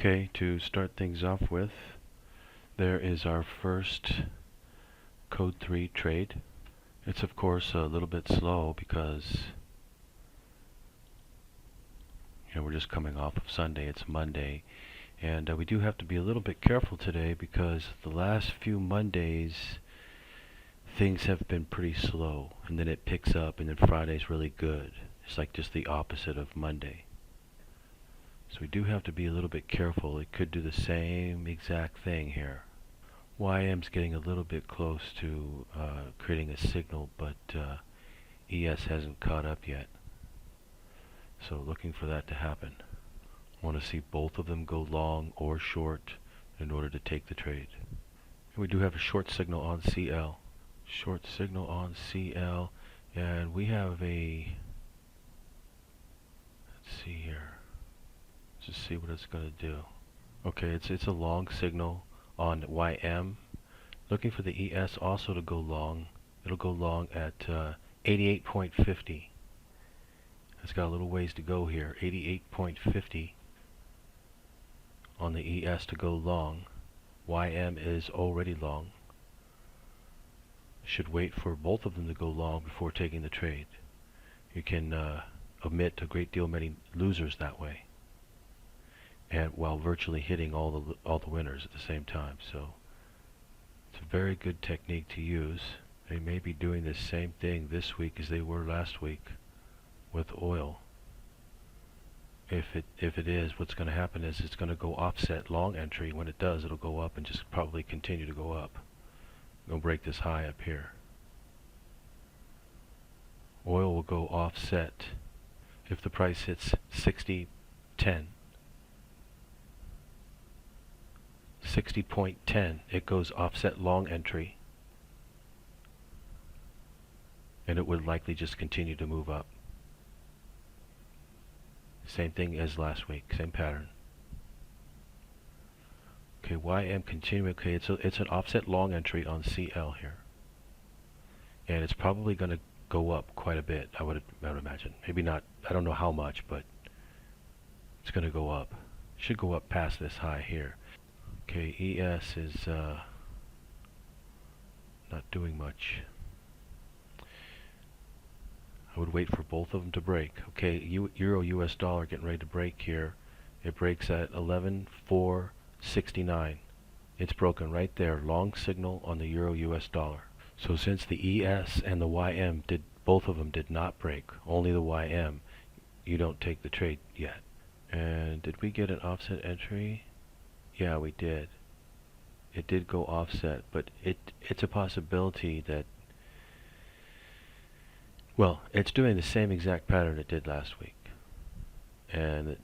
Okay, to start things off with, there is our first code 3 trade. It's of course a little bit slow because we're just coming off of Sunday, it's Monday, and we do have to be a little bit careful today because the last few Mondays things have been pretty slow, and then it picks up, and then Friday's really good. It's like just the opposite of Monday. So we do have to be a little bit careful. It could do the same exact thing here. YM's getting a little bit close to creating a signal, but ES hasn't caught up yet. So looking for that to happen. Want to see both of them go long or short in order to take the trade. And we do have a short signal on CL. Short signal on CL, and we have a, let's see here. Let's just see what it's going to do. Okay, it's a long signal on YM. Looking for the ES also to go long. It'll go long at 88.50. It's got a little ways to go here. 88.50 on the ES to go long. YM is already long. Should wait for both of them to go long before taking the trade. You can omit a great deal many losers that way, and while virtually hitting all the winners at the same time. So it's a very good technique to use. They may be doing the same thing this week as they were last week with oil. If it is, what's going to happen is it's going to go offset long entry. When it does, it'll go up and just probably continue to go up. It'll break this high up here. Oil will go offset if the price hits 60.10. 60.10, it goes offset long entry, and it would likely just continue to move up. Same thing as last week, same pattern. Okay, YM continuing. Okay, it's an offset long entry on CL here, and it's probably going to go up quite a bit. I would imagine. Maybe not. I don't know how much, but it's going to go up. Should go up past this high here. Okay, ES is not doing much. I would wait for both of them to break. Okay, Euro US dollar getting ready to break here. It breaks at 11.469. It's broken right there. Long signal on the Euro US dollar. So since the ES and the YM both of them did not break, only the YM, you don't take the trade yet. And did we get an offset entry? Yeah, we did. It did go offset, but it's a possibility that, well, it's doing the same exact pattern it did last week, and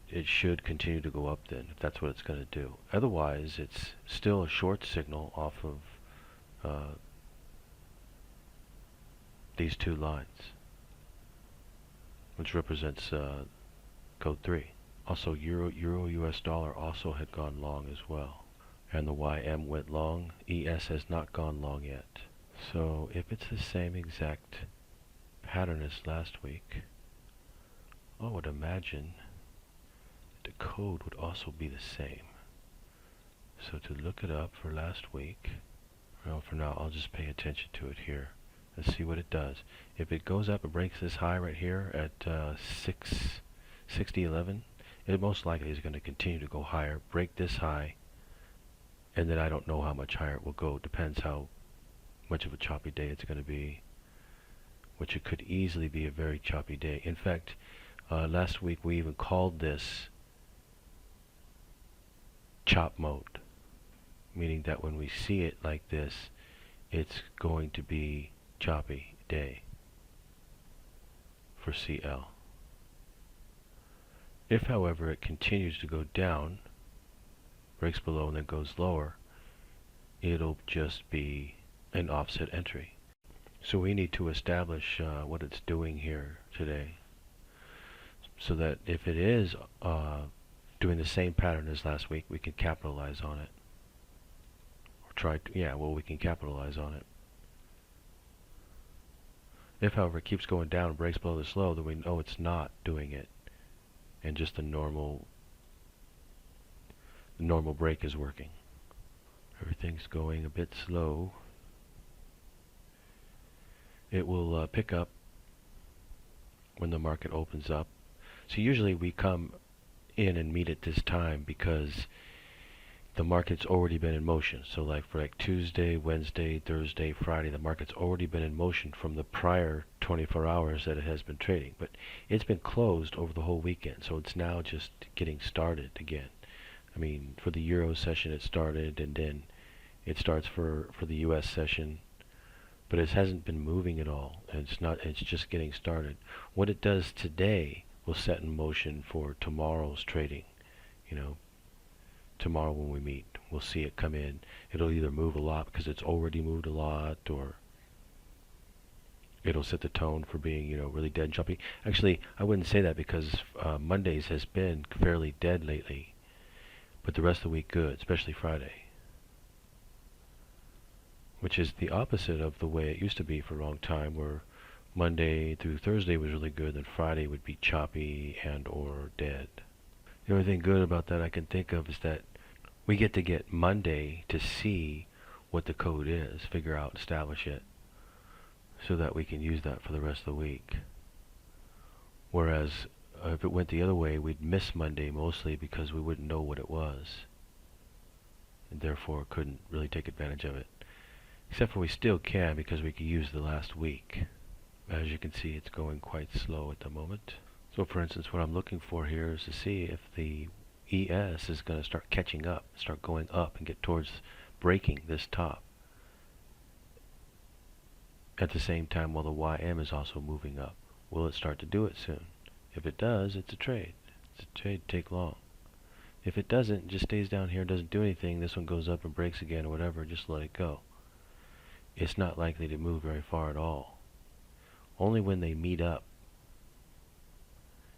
it should continue to go up then, if that's what it's going to do. Otherwise, it's still a short signal off of these two lines, which represents code 3. Also, Euro US dollar also had gone long as well, and the YM went long. ES has not gone long yet. So if it's the same exact pattern as last week, I would imagine the code would also be the same. So to look it up for last week, well, for now I'll just pay attention to it here. Let's see what it does. If it goes up and breaks this high right here at 60.11, it most likely is going to continue to go higher, break this high, and then I don't know how much higher it will go. Depends how much of a choppy day it's going to be, which it could easily be a very choppy day. In fact, last week we even called this chop mode, meaning that when we see it like this, it's going to be choppy day for CL. If, however, it continues to go down, breaks below and then goes lower, it'll just be an offset entry. So we need to establish what it's doing here today, so that if it is doing the same pattern as last week, we can capitalize on it. Or try to, we can capitalize on it. If, however, it keeps going down and breaks below this low, then we know it's not doing it, and just a normal the normal break is working. Everything's going a bit slow. It will pick up when the market opens up. So usually we come in and meet at this time because the market's already been in motion. So like for Tuesday, Wednesday, Thursday, Friday, the market's already been in motion from the prior 24 hours that it has been trading. But it's been closed over the whole weekend, so it's now just getting started again. I mean, for the Euro session it started, and then it starts for the US session, but it hasn't been moving at all. It's just getting started. What it does today will set in motion for tomorrow's trading. You know, tomorrow when we meet, we'll see it come in. It'll either move a lot because it's already moved a lot, or it'll set the tone for being, really dead and jumpy. Actually, I wouldn't say that because Mondays has been fairly dead lately, but the rest of the week good, especially Friday, which is the opposite of the way it used to be for a long time, where Monday through Thursday was really good, then Friday would be choppy and or dead. The only thing good about that I can think of is that we get to get Monday to see what the code is, figure out, establish it, so that we can use that for the rest of the week. Whereas if it went the other way, we'd miss Monday mostly because we wouldn't know what it was, and therefore couldn't really take advantage of it. Except for we still can, because we could use the last week. As you can see, it's going quite slow at the moment. So for instance, what I'm looking for here is to see if the ES is going to start catching up, start going up and get towards breaking this top at the same time while the YM is also moving up. Will it start to do it soon? If it does, it's a trade. It's a trade to take long. If it doesn't, just stays down here, doesn't do anything, this one goes up and breaks again or whatever, just let it go. It's not likely to move very far at all. Only when they meet up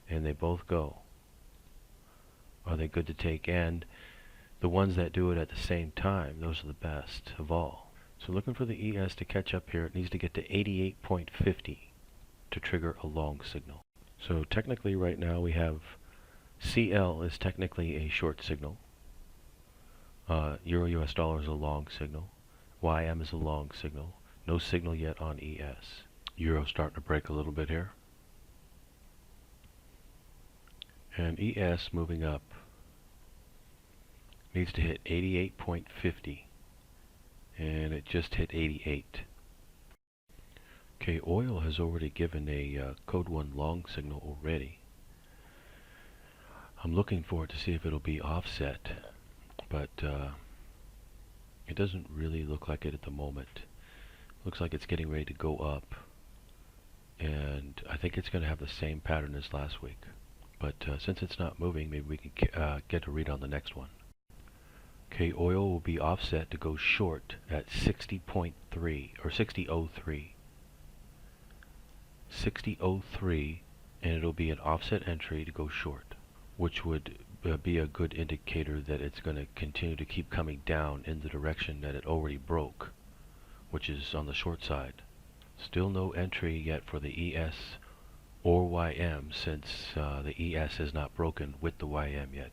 and they both go are they good to take, and the ones that do it at the same time, those are the best of all. So looking for the ES to catch up here, it needs to get to 88.50 to trigger a long signal. So technically right now we have CL is technically a short signal, Euro US dollar is a long signal, YM is a long signal, no signal yet on ES. Euro starting to break a little bit here, and ES moving up needs to hit 88.50, and it just hit 88. Okay, oil has already given a code 1 long signal already. I'm looking for it to see if it'll be offset, but it doesn't really look like it at the moment. Looks like it's getting ready to go up, and I think it's going to have the same pattern as last week. But since it's not moving, maybe we can get a read on the next one. Okay, oil will be offset to go short at 60.3 or 60.03. 60.03, and it'll be an offset entry to go short, which would be a good indicator that it's going to continue to keep coming down in the direction that it already broke, which is on the short side. Still no entry yet for the ES or YM, since the ES has not broken with the YM yet.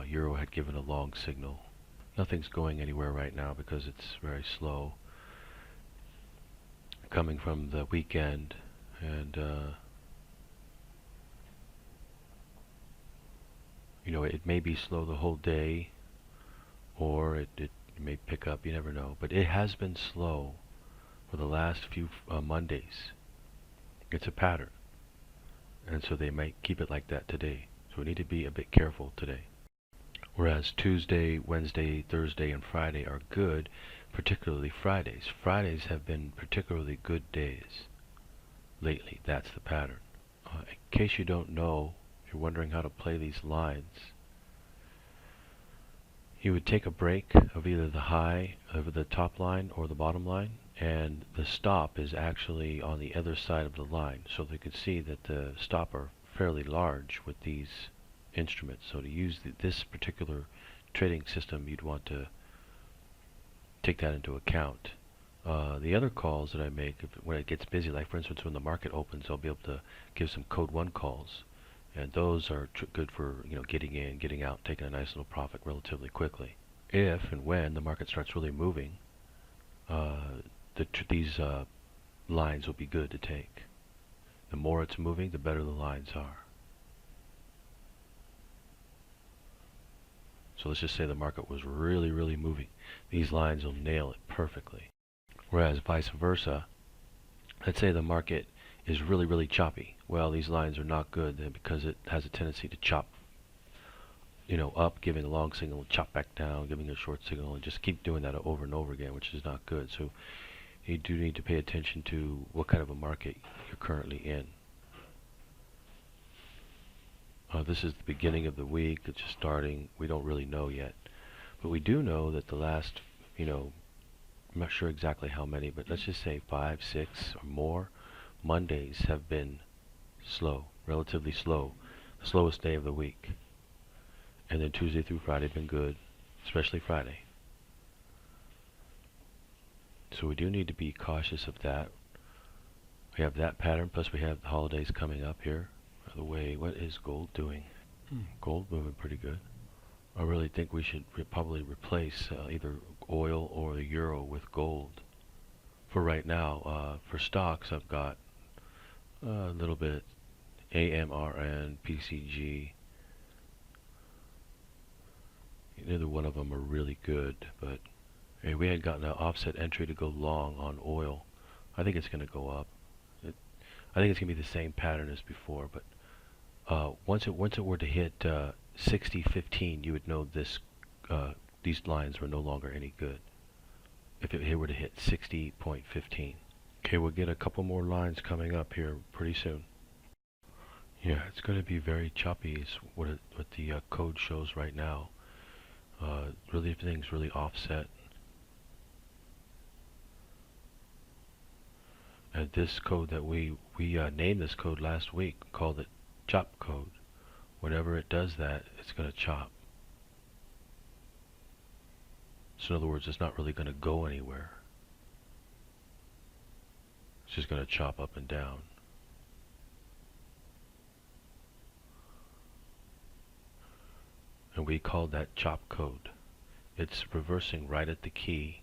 Euro had given a long signal. Nothing's going anywhere right now because it's very slow, coming from the weekend, and it may be slow the whole day, or it may pick up, you never know, but it has been slow for the last few Mondays. It's a pattern, and so they might keep it like that today, so we need to be a bit careful today. Whereas Tuesday, Wednesday, Thursday, and Friday are good, particularly Fridays. Fridays have been particularly good days lately. That's the pattern. In case you don't know, if you're wondering how to play these lines, you would take a break of either the high over the top line or the bottom line, and the stop is actually on the other side of the line. So you can see that the stop are fairly large with these instruments. So to use this particular trading system, you'd want to take that into account. The other calls that I make when it gets busy, like for instance when the market opens, I'll be able to give some code 1 calls, and those are good for getting in, getting out, taking a nice little profit relatively quickly. If and when the market starts really moving, these lines will be good to take. The more it's moving, the better the lines are. So let's just say the market was really, really moving. These lines will nail it perfectly. Whereas vice versa, let's say the market is really, really choppy. Well, these lines are not good because it has a tendency to chop, up, giving a long signal, chop back down, giving a short signal, and just keep doing that over and over again, which is not good. So you do need to pay attention to what kind of a market you're currently in. This is the beginning of the week. It's just starting. We don't really know yet. But we do know that the last, I'm not sure exactly how many, but let's just say 5, 6 or more Mondays have been slow, relatively slow, the slowest day of the week. And then Tuesday through Friday have been good, especially Friday. So we do need to be cautious of that. We have that pattern, plus we have the holidays coming up here. By the way, what is gold doing? Gold moving pretty good. I really think we should probably replace either oil or the euro with gold. For right now, for stocks, I've got a little bit AMRN, PCG. Neither one of them are really good, but hey, we had gotten an offset entry to go long on oil. I think it's going to go up. I think it's going to be the same pattern as before, but once it were to hit 60.15, you would know these lines were no longer any good. If it were to hit 60.15. Okay, we'll get a couple more lines coming up here pretty soon. Yeah, it's going to be very choppy is what the code shows right now. Really, everything's really offset. And this code that we named this code last week, called it chop code. Whenever it does that, it's going to chop. So in other words, it's not really going to go anywhere. It's just going to chop up and down. And we called that chop code. It's reversing right at the key.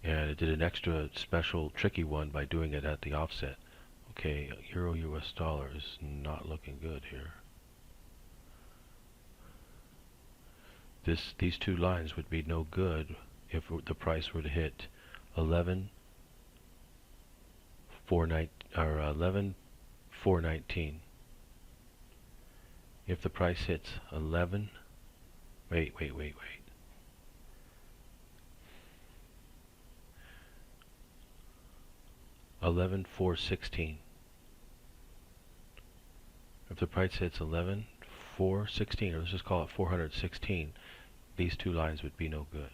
And it did an extra special tricky one by doing it at the offset. Okay, euro US dollar is not looking good here. These two lines would be no good if the price were to hit 11.419. If the price hits 11.416. If the price hits 11.416, or let's just call it 416, these two lines would be no good.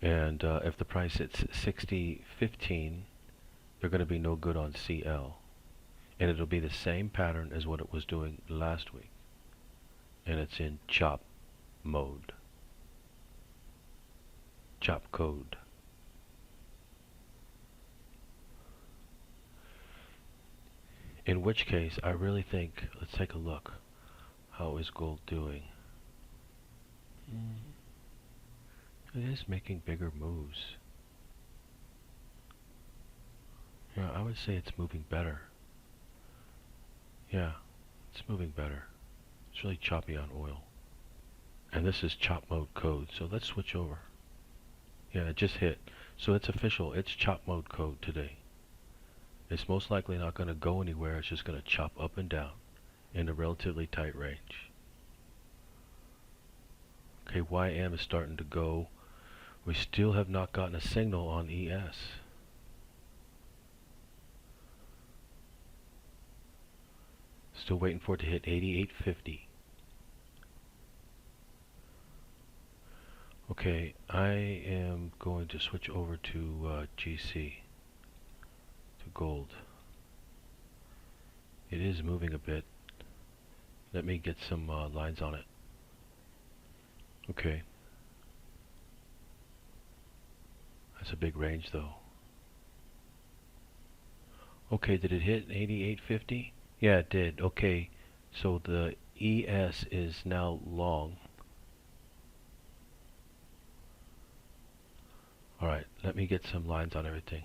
And if the price hits 60.15, they're going to be no good on CL. And it'll be the same pattern as what it was doing last week. And it's in chop mode. Chop code. In which case, I really think, let's take a look. How is gold doing? It is making bigger moves. Yeah, I would say it's moving better. Yeah, it's moving better. It's really choppy on oil. And this is chop mode code, so let's switch over. Yeah, it just hit. So it's official, it's chop mode code today. It's most likely not going to go anywhere, it's just going to chop up and down in a relatively tight range. Okay, YM is starting to go. We still have not gotten a signal on ES. Still waiting for it to hit 88.50. Okay, I am going to switch over to GC, to gold. It is moving a bit. Let me get some lines on it. Okay. That's a big range though. Okay, did it hit 88.50? Yeah, it did. Okay, so the ES is now long. Alright, let me get some lines on everything.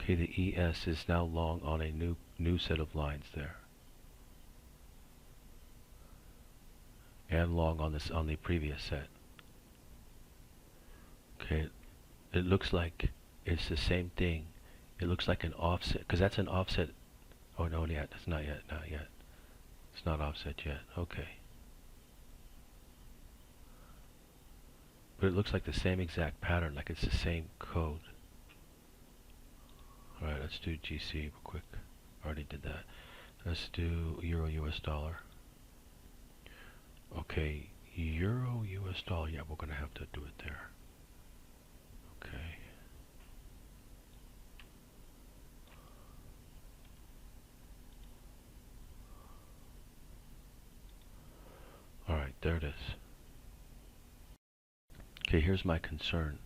Okay, the ES is now long on a new set of lines there. And long on this on the previous set. Okay, it looks like it's the same thing. It looks like an offset, because that's an offset. Oh no, yet that's not yet, not yet. It's not offset yet. Okay. But it looks like the same exact pattern, like it's the same code. Alright, let's do GC real quick. Already did that. Let's do Euro US dollar. Okay, Euro US dollar. Yeah, we're gonna have to do it there. Okay. Alright, there it is. Okay, here's my concern.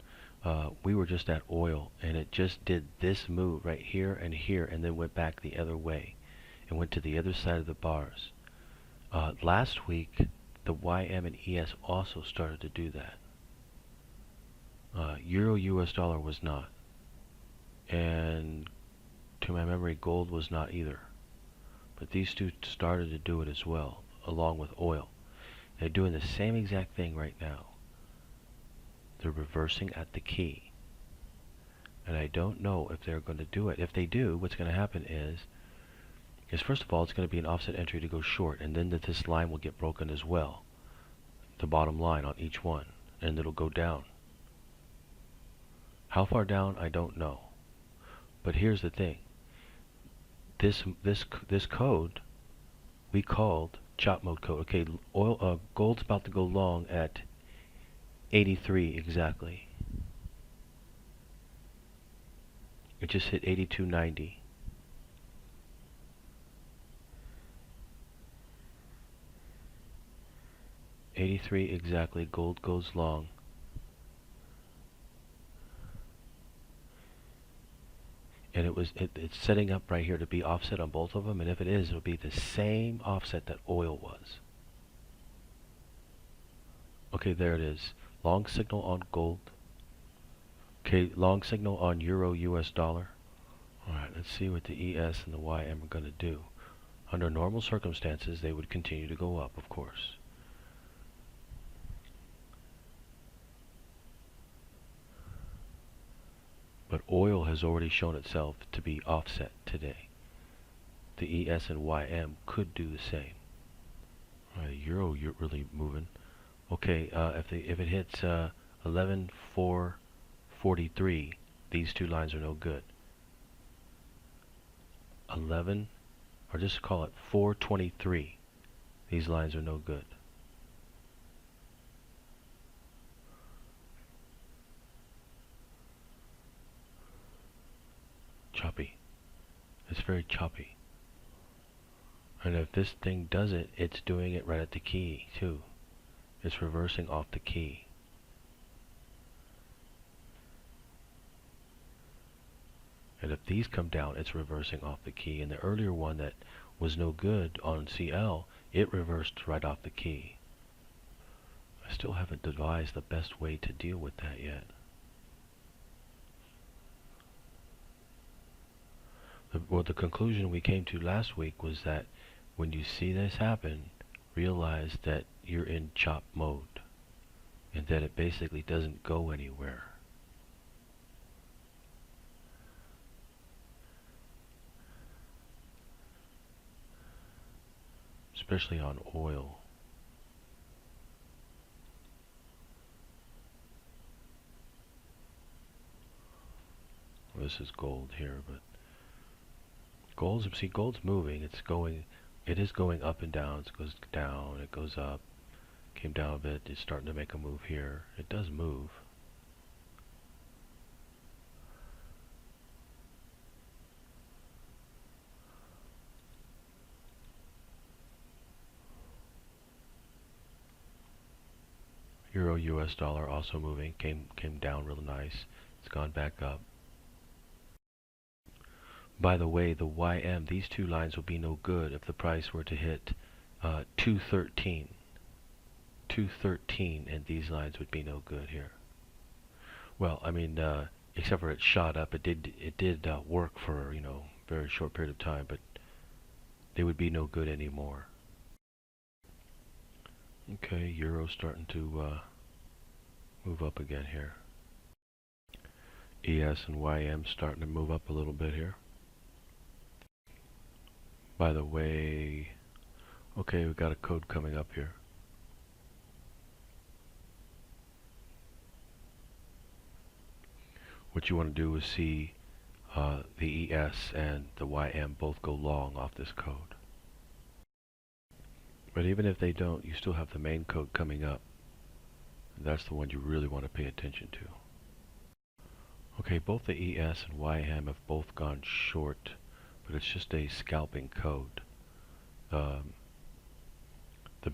We were just at oil, and it just did this move right here, and then went back the other way, and went to the other side of the bars. Last week, the YM and ES also started to do that. Euro US dollar was not. And to my memory, gold was not either. But these two started to do it as well, along with oil. They're doing the same exact thing right now. They're reversing at the key. And I don't know if they're going to do it. If they do, what's going to happen is first of all, it's going to be an offset entry to go short, and then this line will get broken as well. The bottom line on each one, and it'll go down. How far down, I don't know. But here's the thing. This code we called chop mode code. Okay, gold's about to go long at 83 exactly. It just hit 82.90. $83 exactly. Gold goes long. And it's setting up right here to be offset on both of them, and if it is, it'll be the same offset that oil was. Okay, there it is. Long signal on gold. Okay, long signal on Euro US dollar. Alright, let's see what the ES and the YM are going to do. Under normal circumstances, they would continue to go up, of course. But oil has already shown itself to be offset today. The ES and YM could do the same. Alright, Euro, you're really moving. Okay, if it hits 11.443, these two lines are no good. 11, or just call it 423. These lines are no good. Choppy. It's very choppy. And if this thing does it, it's doing it right at the key too. It's reversing off the key. And if these come down, it's reversing off the key. And the earlier one that was no good on CL, it reversed right off the key. I still haven't devised the best way to deal with that yet. The conclusion we came to last week was that when you see this happen, realize that you're in chop mode and that it basically doesn't go anywhere. Especially on oil. Well, this is gold here, but gold's moving. It is going up and down. It goes down, it goes up, came down a bit. It's starting to make a move here. It does move. Euro US dollar also moving, came down real nice. It's gone back up. By the way, the YM, these two lines will be no good if the price were to hit 213. 213, and these lines would be no good here. Well, I mean, except for it shot up, it did work for, a very short period of time, but they would be no good anymore. Okay, Euro starting to move up again here. ES and YM starting to move up a little bit here. By the way, okay, we've got a code coming up here. What you want to do is see the ES and the YM both go long off this code. But even if they don't, you still have the main code coming up. That's the one you really want to pay attention to. Okay, both the ES and YM have both gone short, but it's just a scalping code. The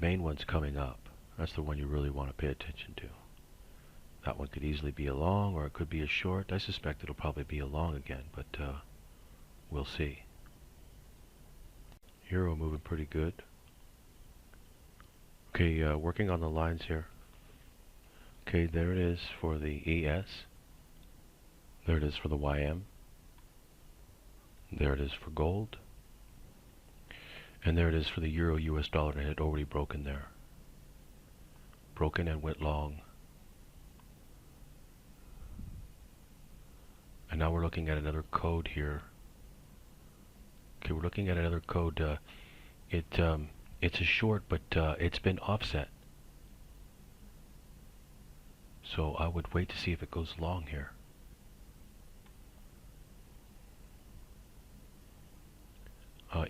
main one's coming up. That's the one you really want to pay attention to. That one could easily be a long, or it could be a short. I suspect it'll probably be a long again, but we'll see. Euro moving pretty good. Okay, working on the lines here. Okay, there it is for the ES. There it is for the YM. There it is for gold. And there it is for the Euro US dollar, and it had already broken there. Broken and went long. And now we're looking at another code here. Okay, we're looking at another code. It's a short, but it's been offset. So I would wait to see if it goes long here.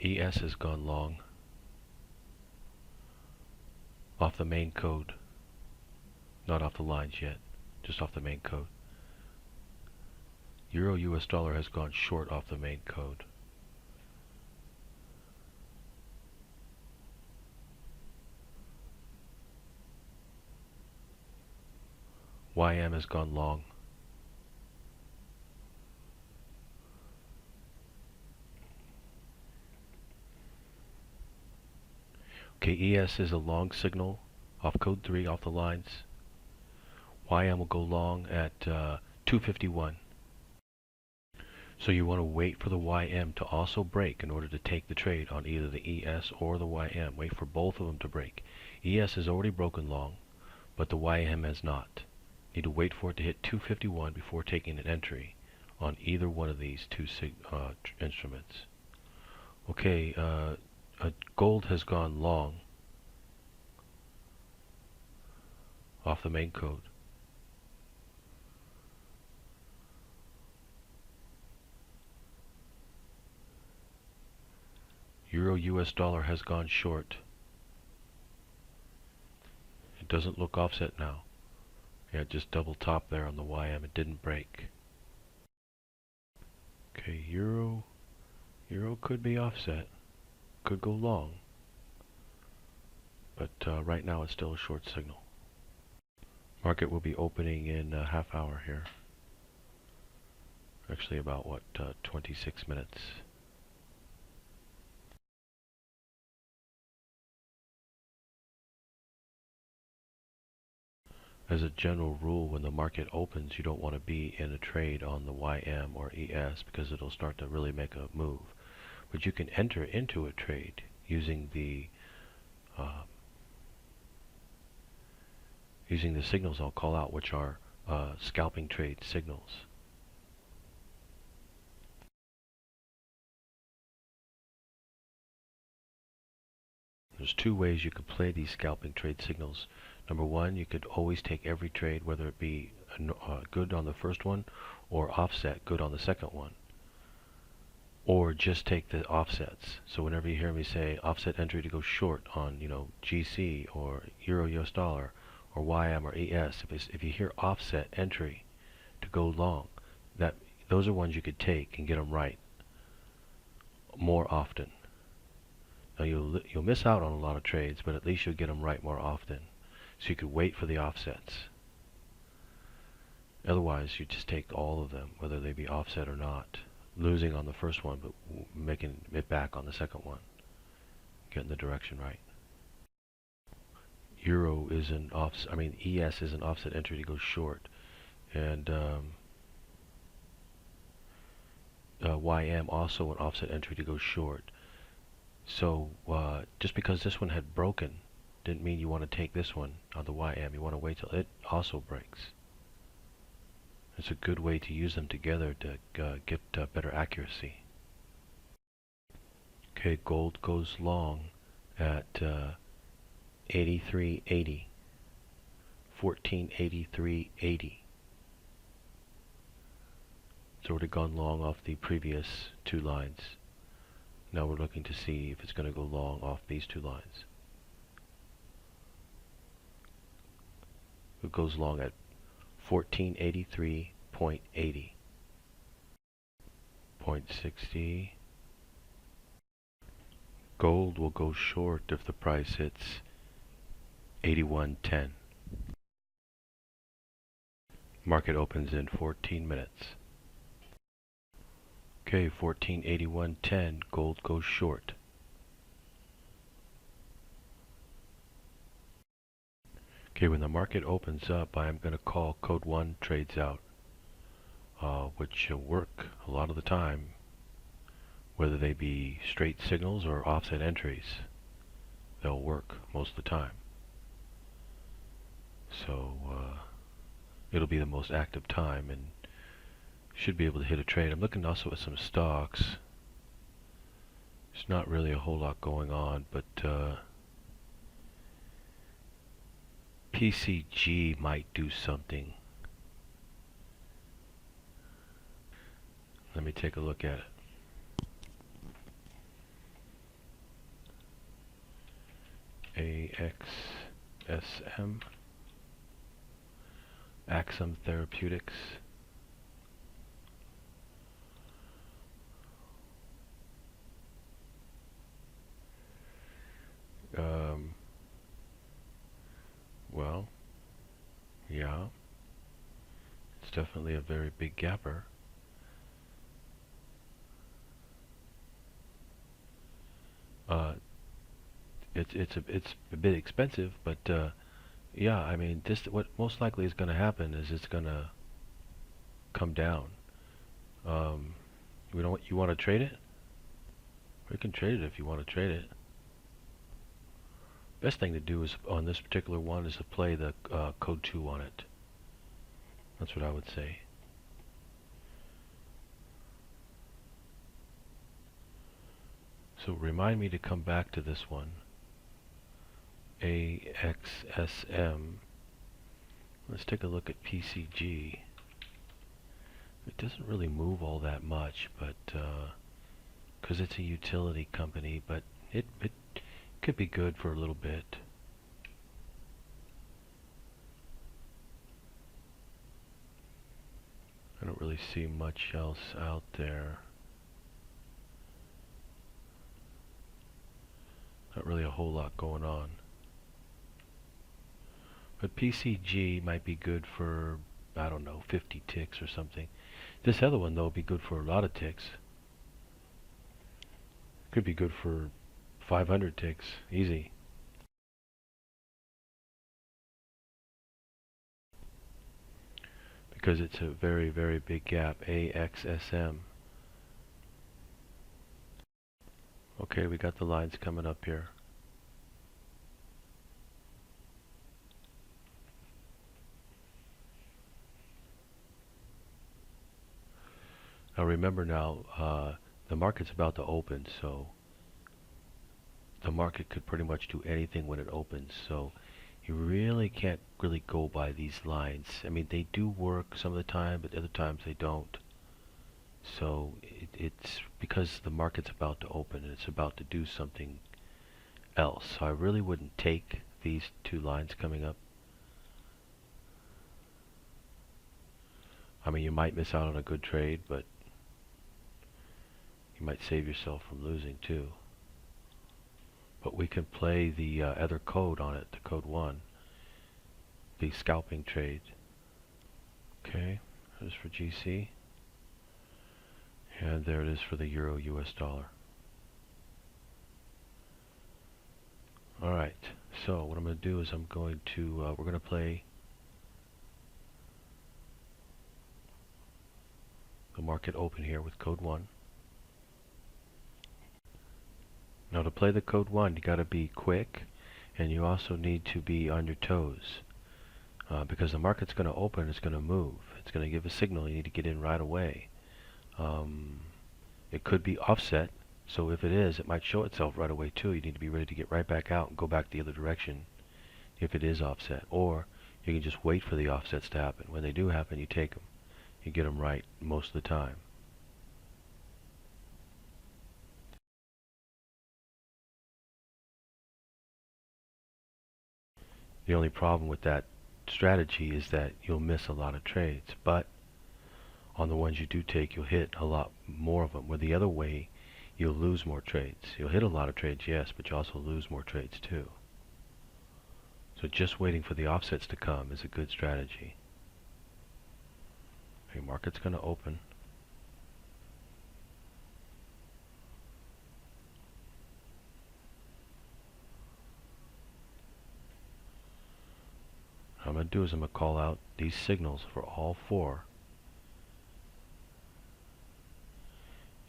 ES has gone long off the main code, not off the lines yet, just off the main code. Euro US dollar has gone short off the main code. YM has gone long. Okay, ES is a long signal off code 3 off the lines. YM will go long at 251. So you want to wait for the YM to also break in order to take the trade on either the ES or the YM. Wait for both of them to break. ES has already broken long, but the YM has not. Need to wait for it to hit 251 before taking an entry on either one of these two instruments. Okay, gold has gone long off the main code. Euro US dollar has gone short. It doesn't look offset now. Yeah, just double top there on the YM. It didn't break. Okay, Euro could be offset. Could go long. But right now it's still a short signal. Market will be opening in a half hour here. Actually about, 26 minutes. As a general rule, when the market opens, you don't want to be in a trade on the YM or ES because it'll start to really make a move. But you can enter into a trade using the signals I'll call out, which are scalping trade signals. There's two ways you could play these scalping trade signals. Number one, you could always take every trade, whether it be good on the first one or offset good on the second one. Or just take the offsets. So whenever you hear me say offset entry to go short on, GC or Euro US dollar or YM or ES, if you hear offset entry to go long, those are ones you could take and get them right more often. Now you'll miss out on a lot of trades, but at least you'll get them right more often. So you could wait for the offsets. Otherwise, you just take all of them, whether they be offset or not. losing on the first one, but making it back on the second one, getting the direction right. Euro is an offset. I mean, ES is an offset entry to go short, and YM also an offset entry to go short. So just because this one had broken didn't mean you want to take this one on the YM. You want to wait till it also breaks. It's a good way to use them together to get better accuracy. Okay, gold goes long at 83.80, 1483.80. It's already gone long off the previous two lines. Now we're looking to see if it's going to go long off these two lines. It goes long at 1483.80. 0.60. Gold will go short if the price hits 81.10. Market opens in 14 minutes. Okay, 1481.10, gold goes short. Okay, when the market opens up, I am going to call code 1 trades out, which work a lot of the time, whether they be straight signals or offset entries. They'll work most of the time. So it'll be the most active time and should be able to hit a trade. I'm looking also at some stocks. There's not really a whole lot going on, but PCG might do something. Let me take a look at it. AXSM, Axum Therapeutics. Well, yeah, it's definitely a very big gapper. It's a bit expensive, but yeah, I mean, what most likely is going to happen is it's going to come down. You want to trade it? We can trade it if you want to trade it. Best thing to do is on this particular one is to play the code 2 on it. That's what I would say. So remind me to come back to this one. AXSM. Let's take a look at PCG. It doesn't really move all that much, but because it's a utility company, but it could be good for a little bit. I don't really see much else out there. Not really a whole lot going on. But PCG might be good for, I don't know, 50 ticks or something. This other one, though, would be good for a lot of ticks. Could be good for 500 ticks, easy. Because it's a very, very big gap, AXSM. Okay, we got the lines coming up here. Now remember now, the market's about to open, so the market could pretty much do anything when it opens. So you really can't really go by these lines. I mean, they do work some of the time, but other times they don't. So it's because the market's about to open and it's about to do something else. So I really wouldn't take these two lines coming up. I mean, you might miss out on a good trade, but you might save yourself from losing too. But we can play the other code on it, the code 1, the scalping trade. Okay, this is for GC. And there it is for the euro US dollar. Alright, so what I'm going to do is we're going to play the market open here with code 1. Now to play the code 1, you got to be quick, and you also need to be on your toes. Because the market's going to open, it's going to move. It's going to give a signal, you need to get in right away. It could be offset, so if it is, it might show itself right away too. You need to be ready to get right back out and go back the other direction if it is offset. Or you can just wait for the offsets to happen. When they do happen, you take them. You get them right most of the time. The only problem with that strategy is that you'll miss a lot of trades, but on the ones you do take, you'll hit a lot more of them. Where the other way, you'll lose more trades. You'll hit a lot of trades, yes, but you also lose more trades too. So just waiting for the offsets to come is a good strategy. Okay, market's going to open. What I'm going to do is I'm going to call out these signals for all 4.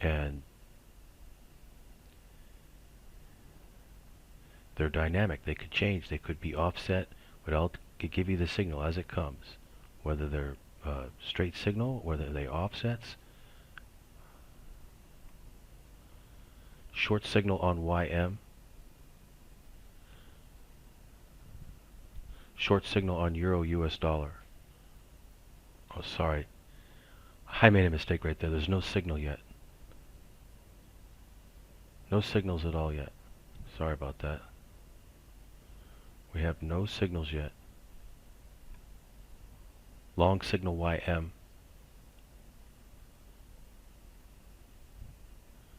And they're dynamic. They could change. They could be offset, but I'll give you the signal as it comes. Whether they're straight signal, whether they offsets. Short signal on YM. Short signal on euro US dollar. Oh, sorry. I made a mistake right there. There's no signal yet. No signals at all yet. Sorry about that. We have no signals yet. Long signal YM.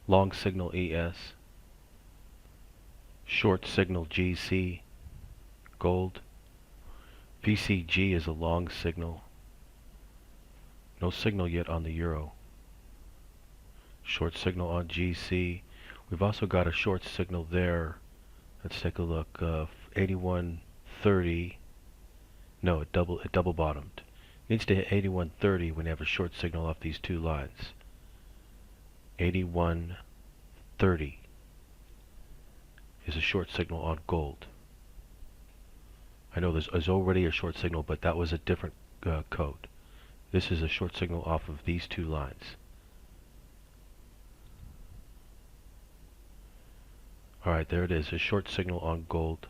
Long signal ES. Short signal GC. Gold. VCG is a long signal. No signal yet on the euro. Short signal on GC. We've also got a short signal there. Let's take a look. 81.30. No, it double bottomed. Needs to hit 81.30 when you have a short signal off these 2 lines. 81.30 is a short signal on gold. I know there's already a short signal, but that was a different code. This is a short signal off of these 2 lines. Alright, there it is, a short signal on gold.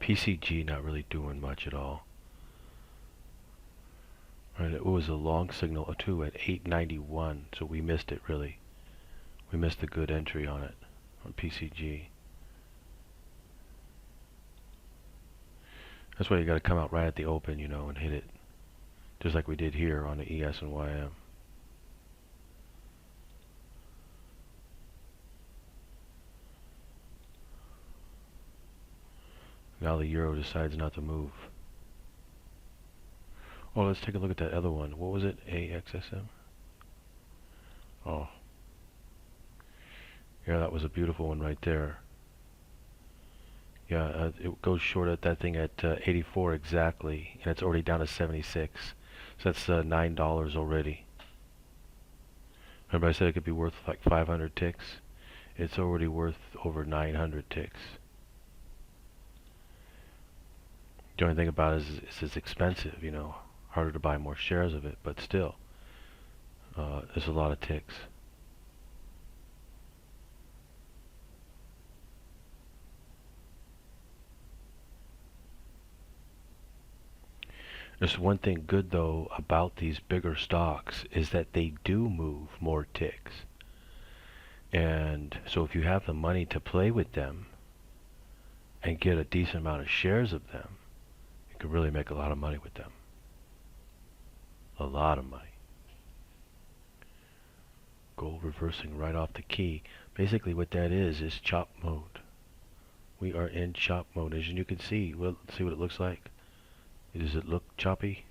PCG not really doing much at all. Alright, it was a long signal too at 891, so we missed it really. We missed a good entry on it, on PCG. That's why you got to come out right at the open, you know, and hit it. Just like we did here on the ES and YM. Now the euro decides not to move. Oh, let's take a look at that other one. What was it? AXSM? Oh. Yeah, that was a beautiful one right there. Yeah, it goes short at that thing at 84 exactly, and it's already down to 76. So that's $9 already. Remember I said it could be worth like 500 ticks? It's already worth over 900 ticks. The only thing about it is it's expensive, you know, harder to buy more shares of it, but still, there's a lot of ticks. There's one thing good though about these bigger stocks is that they do move more ticks. And so if you have the money to play with them and get a decent amount of shares of them, you can really make a lot of money with them. A lot of money. Gold reversing right off the key. Basically what that is chop mode. We are in chop mode, as you can see. Well, see what it looks like. Does it look choppy?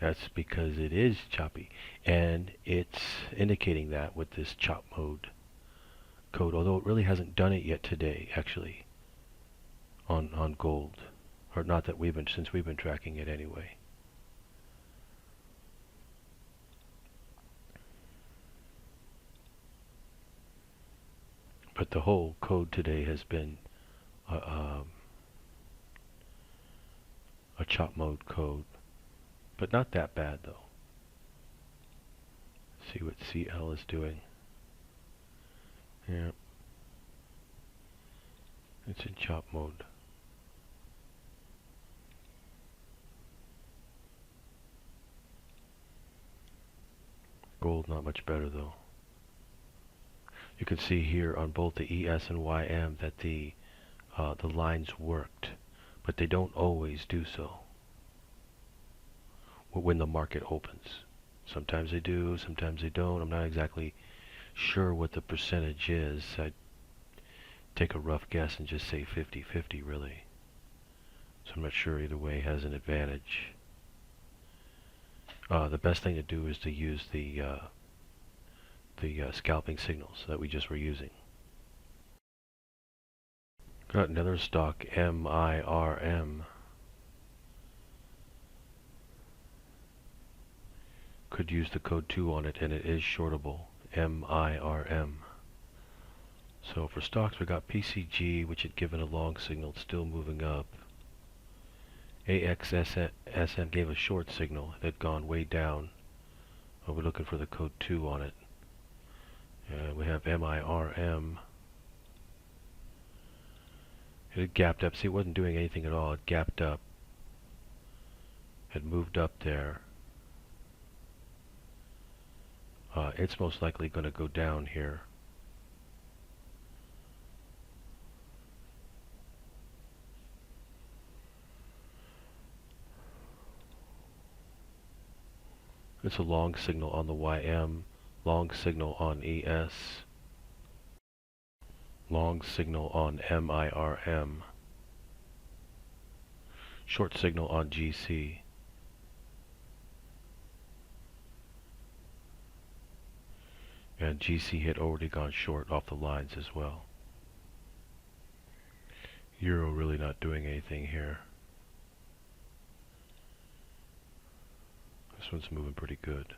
That's because it is choppy, and it's indicating that with this chop mode code, although it really hasn't done it yet today, actually, on gold, or not that since we've been tracking it anyway. But the whole code today has been a chop mode code, but not that bad though. See what CL is doing. Yeah, it's in chop mode. Gold not much better though. You can see here on both the ES and YM that the lines worked, but they don't always do so when the market opens. Sometimes they do, sometimes they don't. I'm not exactly sure what the percentage is. I'd take a rough guess and just say 50-50 really. So I'm not sure either way has an advantage. The best thing to do is to use the scalping signals that we just were using. Got another stock, MIRM. Could use the code 2 on it, and it is shortable, MIRM. So for stocks, we got PCG, which had given a long signal, it's still moving up. AXSN gave a short signal, it had gone way down. We're looking for the code 2 on it. And we have MIRM. It had gapped up. See, it wasn't doing anything at all. It gapped up. Had moved up there. It's most likely going to go down here. It's a long signal on the YM, long signal on ES, long signal on MIRM, short signal on GC. And GC had already gone short off the lines as well. Euro really not doing anything here. This one's moving pretty good.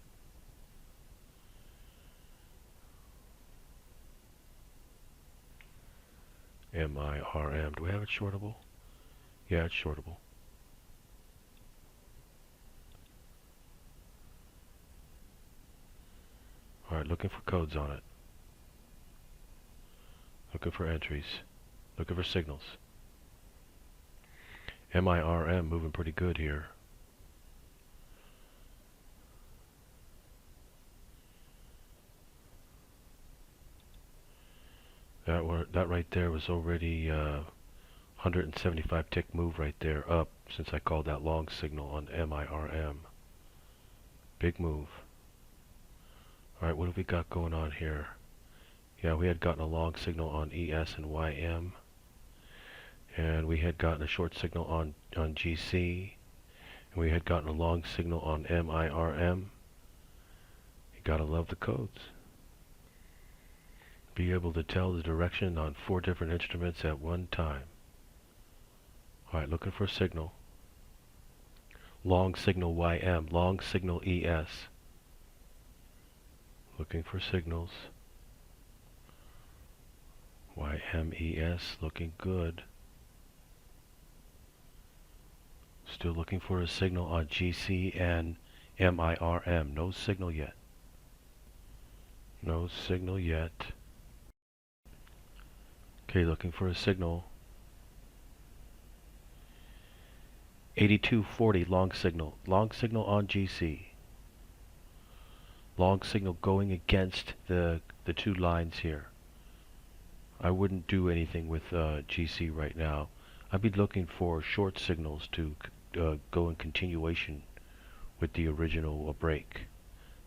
MIRM. Do we have it shortable? Yeah, it's shortable. Alright, looking for codes on it. Looking for entries. Looking for signals. MIRM moving pretty good here. That right there was already 175 tick move right there up since I called that long signal on MIRM. Big move. Alright, what have we got going on here? Yeah, we had gotten a long signal on ES and YM. And we had gotten a short signal on GC. And we had gotten a long signal on MIRM. You gotta love the codes. Be able to tell the direction on 4 different instruments at one time. Alright, looking for a signal. Long signal YM, long signal ES. Looking for signals. YMES looking good. Still looking for a signal on GC and MIRM. No signal yet. No signal yet. Okay, looking for a signal. 8240 long signal. Long signal on GC. Long signal going against the 2 lines here. I wouldn't do anything with GC right now. I'd be looking for short signals to go in continuation with the original break.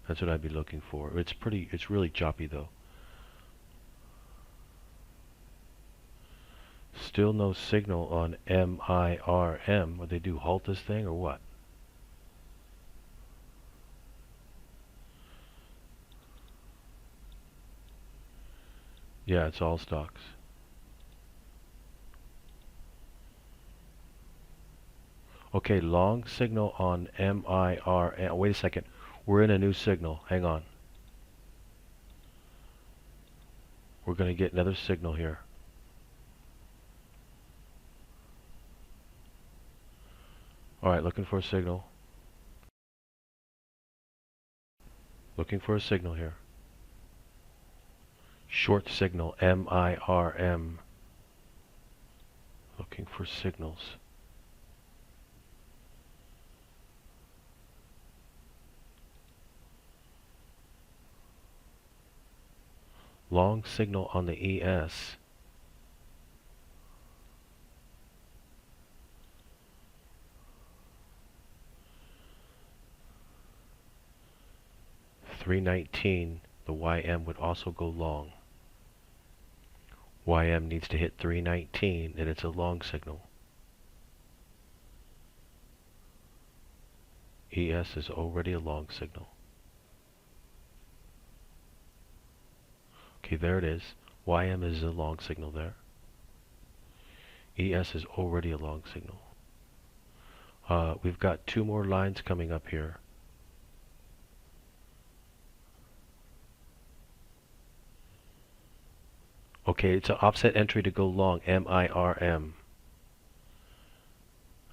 That's what I'd be looking for. It's really choppy though. Still no signal on MIRM. Would they do halt this thing or what? Yeah, it's all stocks. Okay, long signal on MIRM. Wait a second. We're in a new signal. Hang on. We're going to get another signal here. Alright, looking for a signal. Looking for a signal here. Short signal, MIRM. Looking for signals. Long signal on the ES. $319. The YM would also go long. YM needs to hit 319 and it's a long signal. ES is already a long signal. Okay, there it is. YM is a long signal there. ES is already a long signal. We've got two more lines coming up here. Okay, it's an offset entry to go long, MIRM.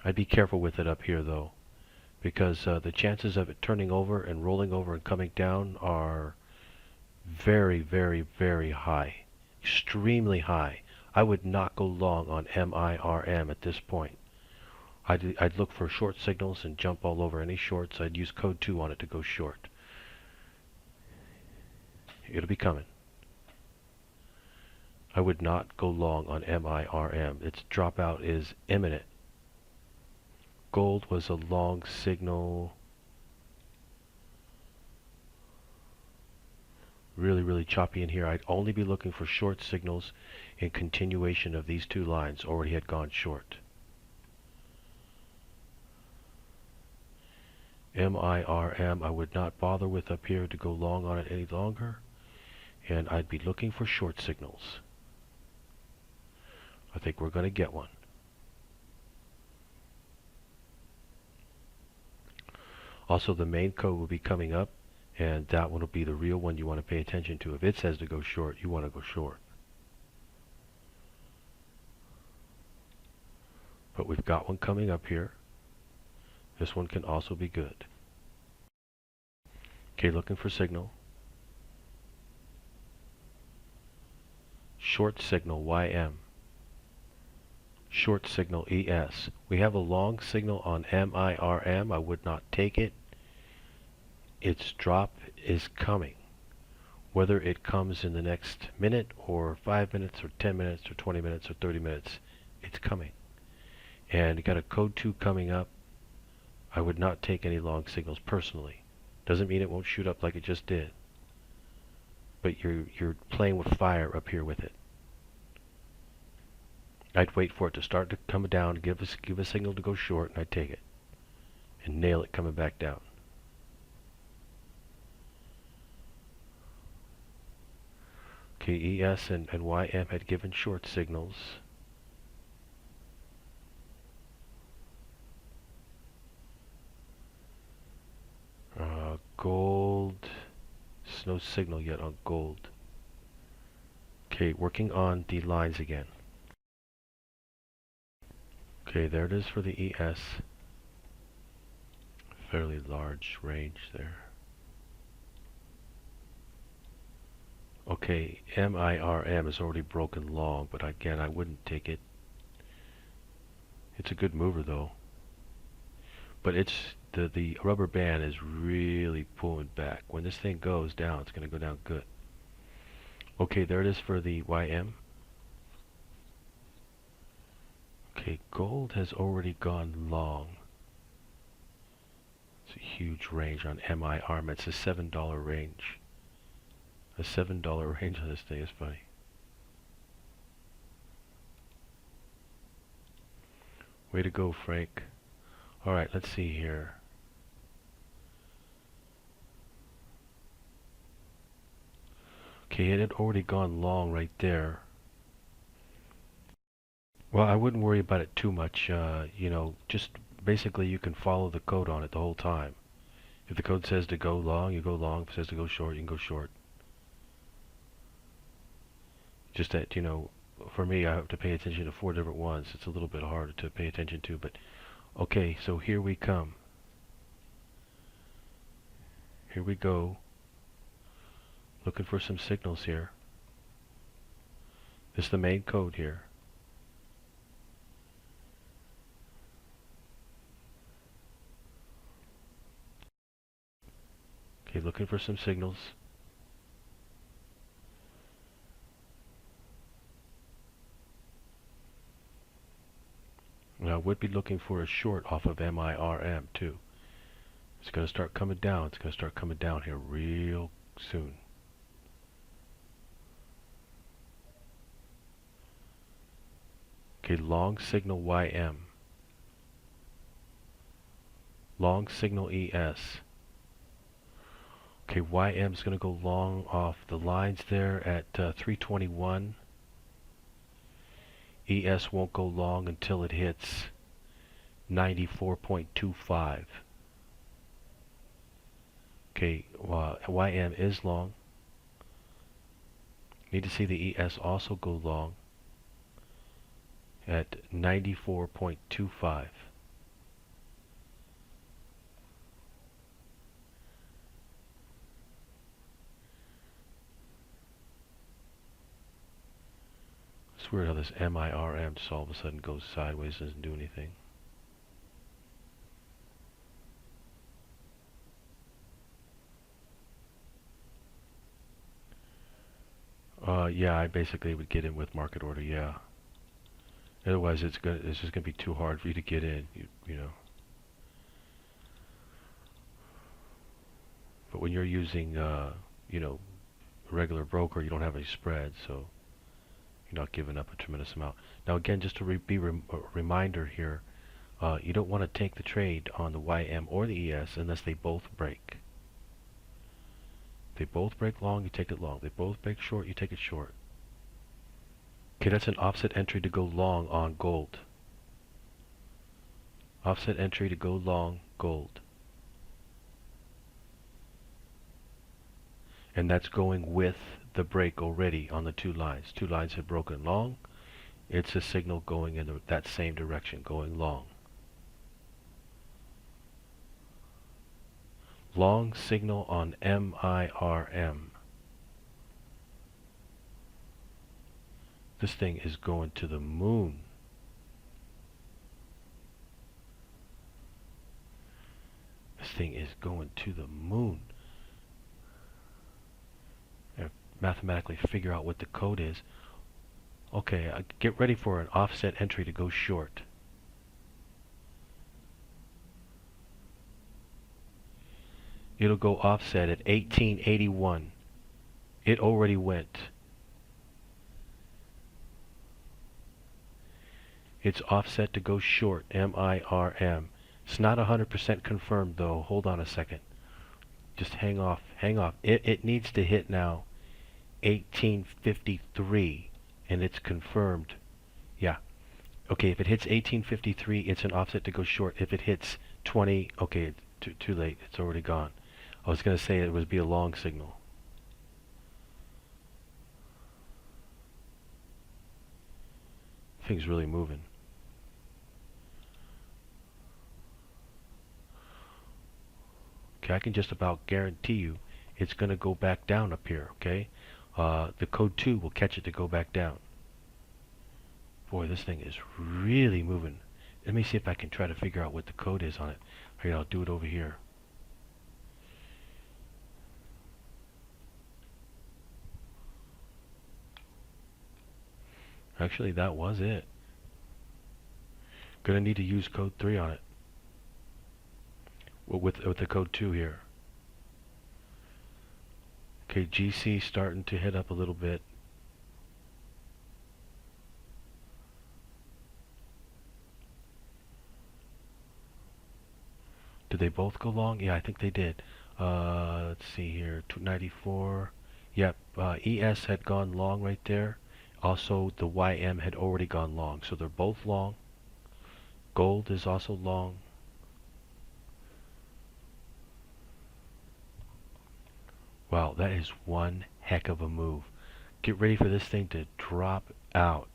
I'd be careful with it up here though, because the chances of it turning over and rolling over and coming down are very, very, very high. Extremely high. I would not go long on MIRM at this point. I'd look for short signals and jump all over any shorts. I'd use code 2 on it to go short. It'll be coming. I would not go long on MIRM. Its dropout is imminent. Gold was a long signal. Really, really choppy in here. I'd only be looking for short signals in continuation of these two lines. Already had gone short. MIRM I would not bother with up here to go long on it any longer. And I'd be looking for short signals. I think we're going to get one. Also, the main code will be coming up, and that one will be the real one you want to pay attention to. If it says to go short, you want to go short. But we've got one coming up here. This one can also be good. Okay, looking for signal. Short signal YM. Short signal ES. We have a long signal on MIRM. I would not take it. Its drop is coming. Whether it comes in the next minute or 5 minutes or 10 minutes or 20 minutes or 30 minutes, it's coming. And you got a code 2 coming up. I would not take any long signals personally. Doesn't mean it won't shoot up like it just did. But you're playing with fire up here with it. I'd wait for it to start to come down, give a signal to go short, and I'd take it. And nail it coming back down. Okay, ES and YM had given short signals. Gold. There's no signal yet on gold. Okay, working on the lines again. Okay, there it is for the ES. Fairly large range there. Okay, MIRM is already broken long, but again, I wouldn't take it. It's a good mover though. But it's the rubber band is really pulling back. When this thing goes down, it's going to go down good. Okay, there it is for the YM. Okay, gold has already gone long. It's a huge range on MIRM. It's a $7 range. A $7 range on this thing is funny. Way to go, Frank. Alright, let's see here. Okay, it had already gone long right there. Well, I wouldn't worry about it too much. Just basically you can follow the code on it the whole time. If the code says to go long, you go long. If it says to go short, you can go short. Just that, for me, I have to pay attention to 4 different ones. It's a little bit harder to pay attention to, but okay, so here we come. Here we go. Looking for some signals here. This is the main code here. Okay, looking for some signals. Now I would be looking for a short off of MIRM too. It's going to start coming down. It's going to start coming down here real soon. Okay, long signal YM. Long signal ES. Okay, YM is going to go long off the lines there at 321. ES won't go long until it hits 94.25. Okay, YM is long. Need to see the ES also go long at 94.25. It's weird how this MIRM just all of a sudden goes sideways, doesn't do anything. Yeah, I basically would get in with market order, yeah. Otherwise, it's just gonna be too hard for you to get in, you know. But when you're using, a regular broker, you don't have any spread, so you're not giving up a tremendous amount. Now, again, just to a reminder here, you don't want to take the trade on the YM or the ES unless they both break. They both break long, you take it long. They both break short, you take it short. Okay, that's an offset entry to go long on gold. Offset entry to go long gold. And that's going with the break already on the 2 lines. 2 lines have broken long. It's a signal going in that same direction, going long. Long signal on MIRM. This thing is going to the moon. This thing is going to the moon. And mathematically figure out what the code is. Okay, get ready for an offset entry to go short. It'll go offset at 1881. It already went. It's offset to go short, MIRM. It's not 100% confirmed though. Hold on a second. Just hang off. It needs to hit now 1853 and it's confirmed. Yeah. Okay, if it hits 1853, it's an offset to go short. If it hits 20, okay, too late. It's already gone. I was going to say it would be a long signal. Thing's really moving. Okay, I can just about guarantee you it's going to go back down up here, okay? The code 2 will catch it to go back down. Boy, this thing is really moving. Let me see if I can try to figure out what the code is on it. Here, I'll do it over here. Actually, that was it. Gonna need to use code 3 on it. With the code 2 here. Okay, GC starting to hit up a little bit. Did they both go long? Yeah, I think they did. Let's see here. 294. Yep, ES had gone long right there. Also, the YM had already gone long. So they're both long. Gold is also long. Wow, that is one heck of a move. Get ready for this thing to drop out.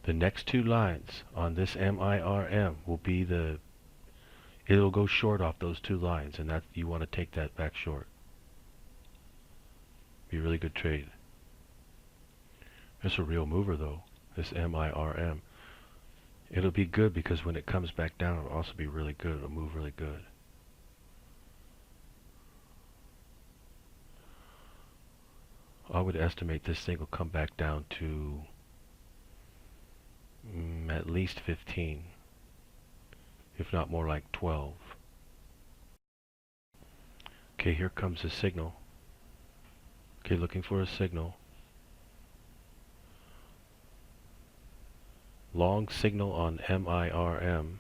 The next two lines on this MIRM will be it'll go short off those two lines, and that you want to take that back short. Be a really good trade. It's a real mover though, this MIRM. It'll be good because when it comes back down, it'll also be really good. It'll move really good. I would estimate this thing will come back down to at least 15, if not more like 12. Okay, here comes a signal. Okay, looking for a signal. Long signal on MIRM.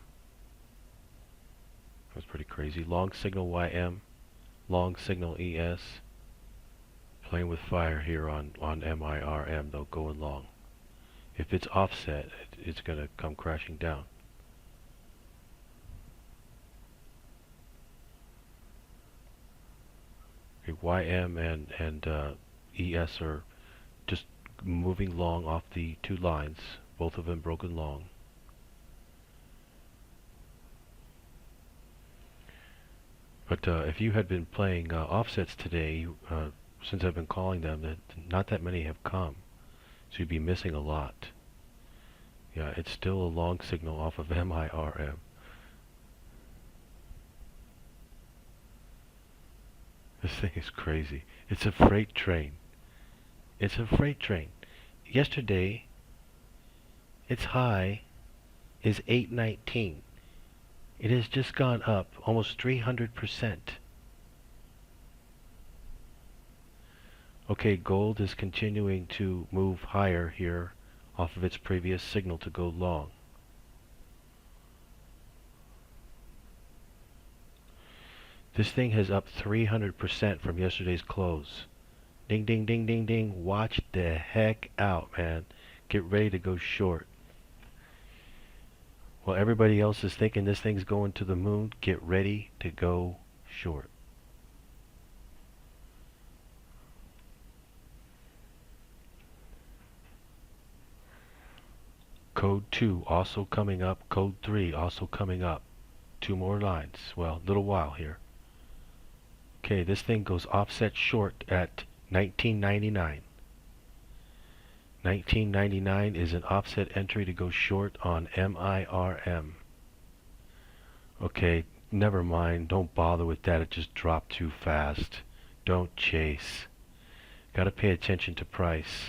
That's pretty crazy. Long signal YM. Long signal ES. Playing with fire here on MIRM though, going long. If it's offset, it's going to come crashing down. Okay, YM and ES are just moving long off the two lines, both of them broken long. But if you had been playing offsets today, since I've been calling them, not that many have come. So you'd be missing a lot. Yeah, it's still a long signal off of MIRM. This thing is crazy. It's a freight train. It's a freight train. Yesterday, its high is 819. It has just gone up almost 300%. Okay, gold is continuing to move higher here off of its previous signal to go long. This thing has up 300% from yesterday's close. Ding, ding, ding, ding, ding. Watch the heck out, man. Get ready to go short. While everybody else is thinking this thing's going to the moon, get ready to go short. Code 2 also coming up. Code 3 also coming up. Two more lines. Well, little while here. Okay, this thing goes offset short at 1999. 1999 is an offset entry to go short on MIRM. Okay, never mind. Don't bother with that. It just dropped too fast. Don't chase. Gotta pay attention to price.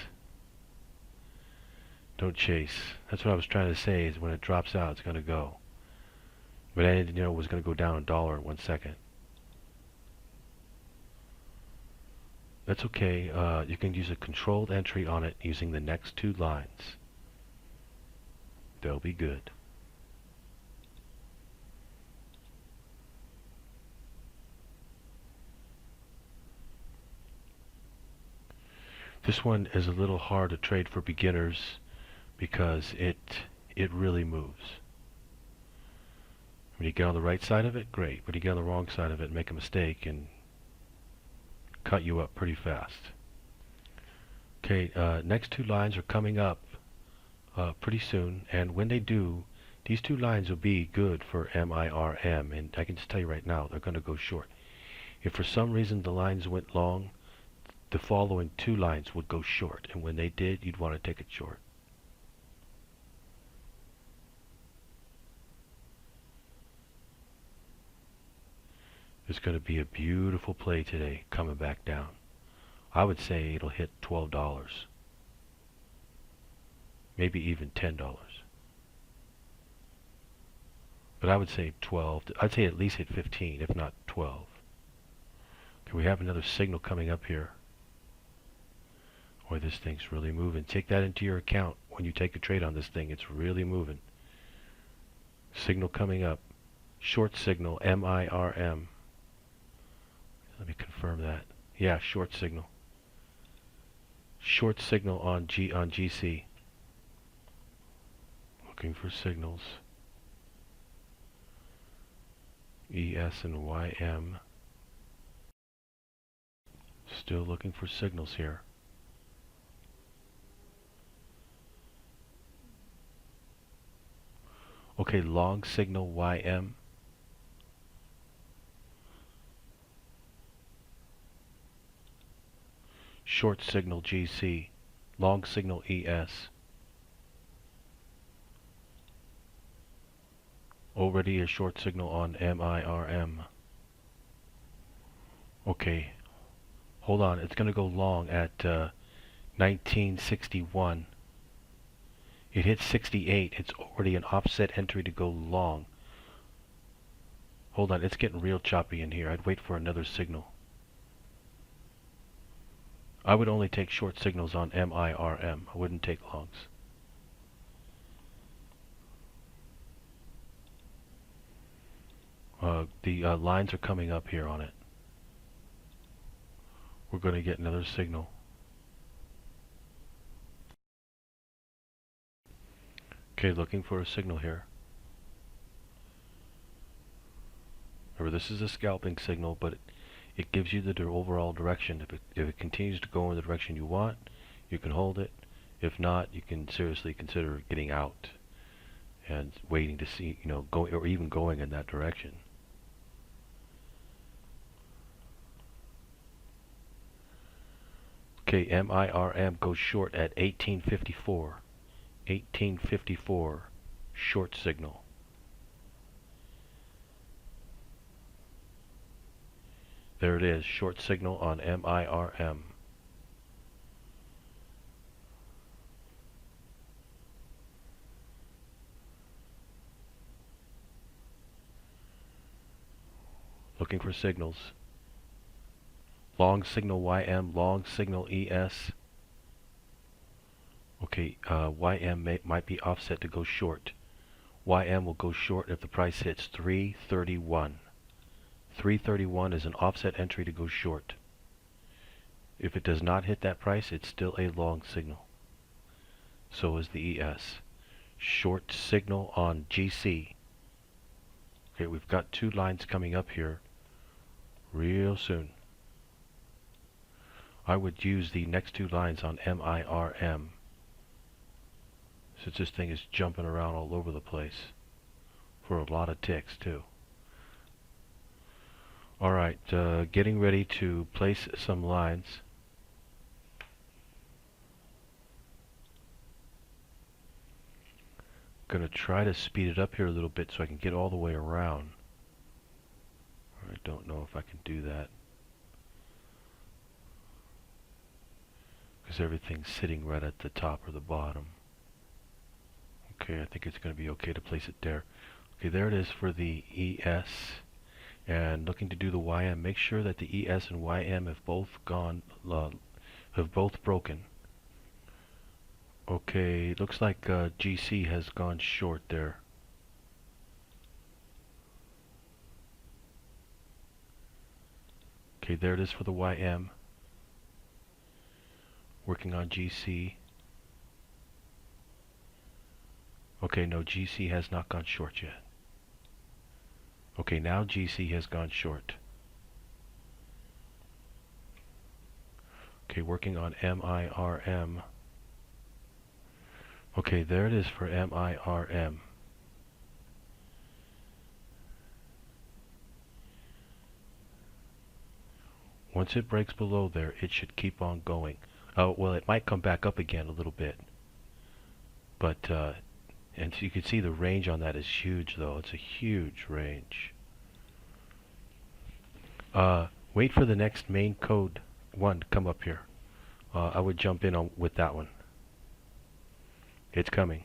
Don't chase. That's what I was trying to say, is when it drops out, it's gonna go. But I didn't know it was gonna go down $1 in 1 second. That's okay. You can use a controlled entry on it using the next two lines. They'll be good. This one is a little hard to trade for beginners because it really moves. When you get on the right side of it, great. But you get on the wrong side of it and make a mistake and cut you up pretty fast. Okay, next two lines are coming up pretty soon, and when they do, these two lines will be good for MIRM, and I can just tell you right now, they're going to go short. If for some reason the lines went long, the following two lines would go short, and when they did, you'd want to take it short. It's going to be a beautiful play today, coming back down. I would say it'll hit $12, maybe even $10. But I would say 12. I'd say at least hit 15, if not 12. Okay, we have another signal coming up here. Boy, this thing's really moving. Take that into your account. when you take a trade on this thing, it's really moving. Signal coming up. Short signal, MIRM. Let me confirm that. Yeah, short signal. Short signal on GC. Looking for signals. ES and YM. Still looking for signals here. Okay, long signal YM. Short signal GC. Long signal ES. Already a short signal on MIRM. Okay, hold on. It's going to go long at 1961. It hit 68. It's already an offset entry to go long. Hold on, it's getting real choppy in here. I'd wait for another signal. I would only take short signals on MIRM. I wouldn't take longs. The lines are coming up here on it. We're going to get another signal. Okay, looking for a signal here. Remember, this is a scalping signal, but it gives you the overall direction. If it continues to go in the direction you want, you can hold it. If not, you can seriously consider getting out and waiting to see, go, or even going in that direction. Okay, MIRM goes short at 1854. 1854, short signal. There it is, short signal on MIRM. Looking for signals. Long signal YM, long signal ES. Okay, YM might be offset to go short. YM will go short if the price hits 331. 331 is an offset entry to go short. If it does not hit that price, it's still a long signal. So is the ES. Short signal on GC. Okay, we've got two lines coming up here real soon. I would use the next two lines on MIRM, since this thing is jumping around all over the place for a lot of ticks too. Alright, getting ready to place some lines. Gonna try to speed it up here a little bit so I can get all the way around. I don't know if I can do that, because everything's sitting right at the top or the bottom. Okay, I think it's going to be okay to place it there. Okay, there it is for the ES. And looking to do the YM, make sure that the ES and YM have both broken. Okay, looks like GC has gone short there. Okay, there it is for the YM. Working on GC. Okay, no, GC has not gone short yet. Okay, now GC has gone short. Okay, working on MIRM. Okay, there it is for MIRM. Once it breaks below there, it should keep on going. Well, it might come back up again a little bit. But, and so you can see the range on that is huge, though. It's a huge range. Wait for the next main code one to come up here. I would jump in with that one. It's coming.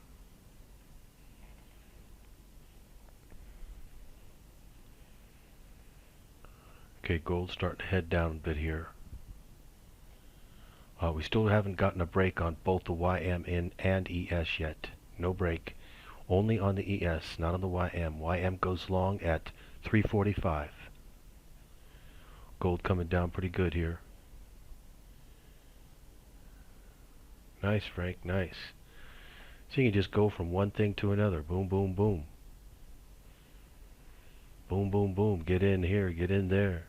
Okay, gold's starting to head down a bit here. We still haven't gotten a break on both the YM and ES yet. No break. Only on the ES, not on the YM. YM goes long at 345. Gold coming down pretty good here. Nice, Frank, nice. So you can just go from one thing to another. Boom, boom, boom. Boom, boom, boom. Get in here, get in there.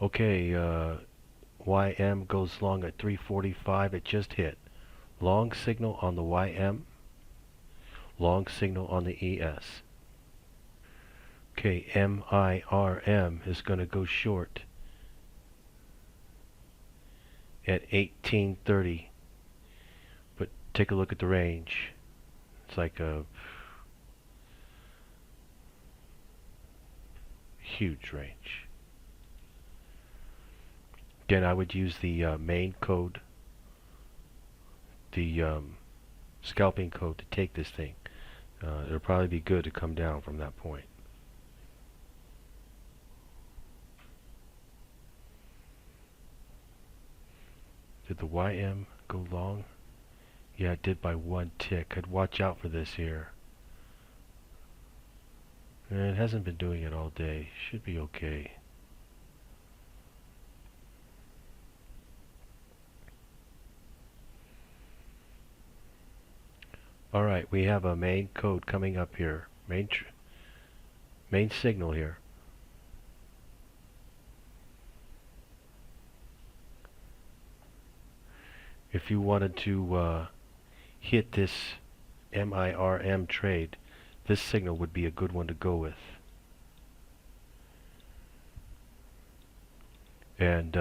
Okay, YM goes long at 345. It just hit. Long signal on the YM. Long signal on the ES. Okay, MIRM is going to go short at 1830. But take a look at the range. It's like a huge range. Again, I would use the main code, the scalping code to take this thing. It'll probably be good to come down from that point. Did the YM go long? Yeah, it did by one tick. I'd watch out for this here. And it hasn't been doing it all day. Should be okay. Alright, we have a main code coming up here. Main signal here. If you wanted to hit this MIRM trade, this signal would be a good one to go with. And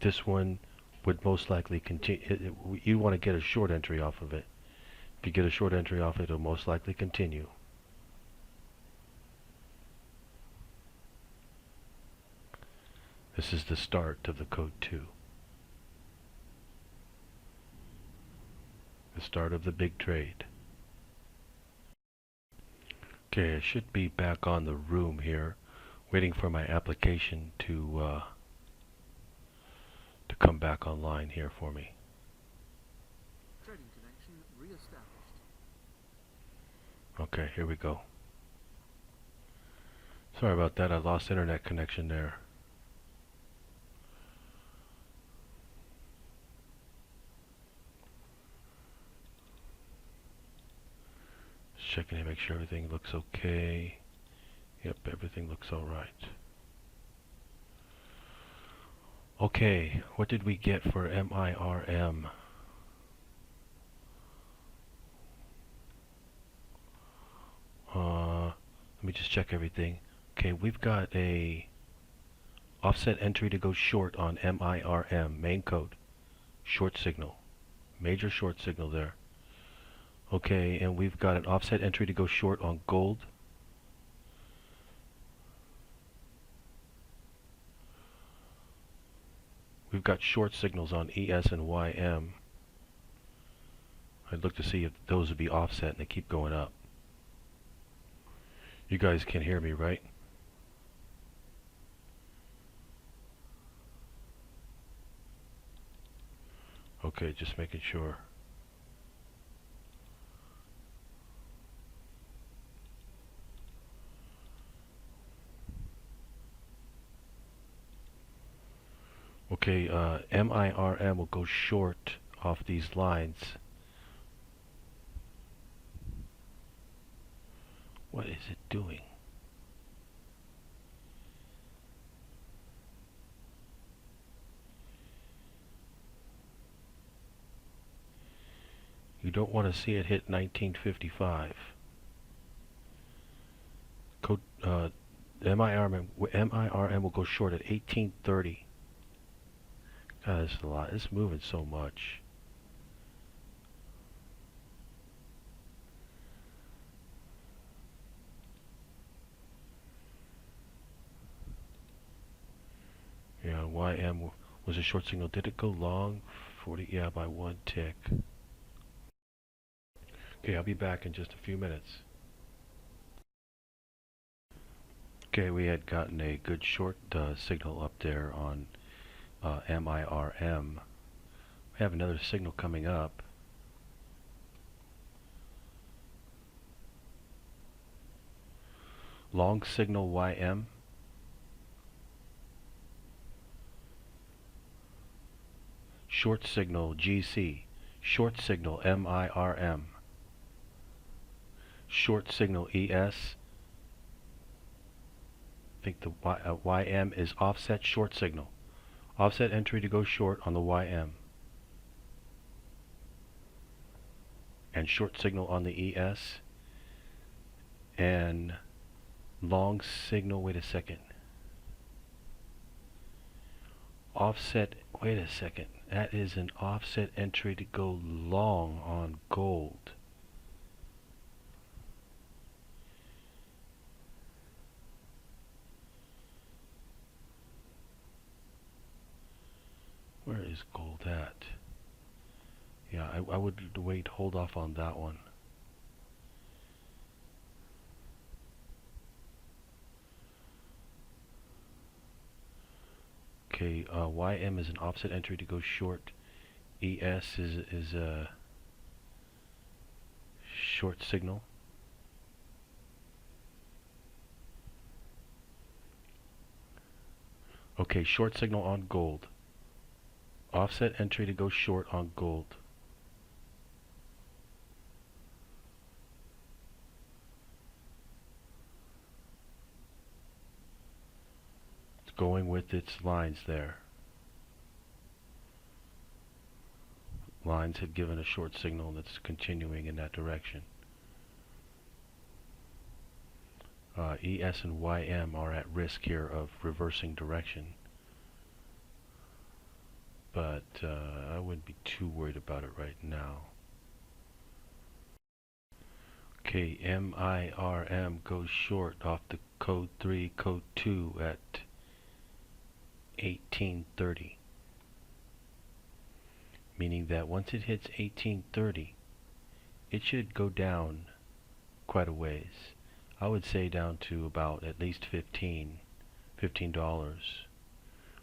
this one would most likely continue. You want to get a short entry off of it. If you get a short entry off it, it'll most likely continue. This is the start of the code 2. The start of the big trade. Okay, I should be back on the room here, waiting for my application to come back online here for me. Trading connection re-established. Okay, here we go. Sorry about that, I lost internet connection there. Just checking to make sure everything looks okay. Yep, everything looks alright. Okay, what did we get for MIRM? Let me just check everything. Okay, we've got a offset entry to go short on MIRM, main code. Short signal. Major short signal there. Okay, and we've got an offset entry to go short on gold. We've got short signals on ES and YM. I'd look to see if those would be offset and they keep going up. You guys can hear me, right? Okay, just making sure. Okay, MIRM will go short off these lines. What is it doing? You don't want to see it hit 1955. Code, MIRM will go short at 1830. God, this is a lot. It's moving so much. Yeah, YM was a short signal. Did it go long? 40, yeah, by one tick. Okay, I'll be back in just a few minutes. Okay, we had gotten a good short signal up there on MIRM. We have another signal coming up. Long signal YM. Short signal GC. Short signal MIRM. Short signal ES. I think the YM is offset short signal. Offset entry to go short on the YM. And short signal on the ES. And long signal, wait a second. Offset, wait a second. That is an offset entry to go long on gold. Where is gold at? Yeah, I would hold off on that one. Okay, YM is an offset entry to go short. ES is a short signal. Okay, short signal on gold. Offset entry to go short on gold. It's going with its lines there. Lines had given a short signal that's continuing in that direction. ES and YM are at risk here of reversing direction. But I wouldn't be too worried about it right now. Okay, MIRM goes short off the code 3, code 2 at 1830. Meaning that once it hits 1830, it should go down quite a ways. I would say down to about at least $15,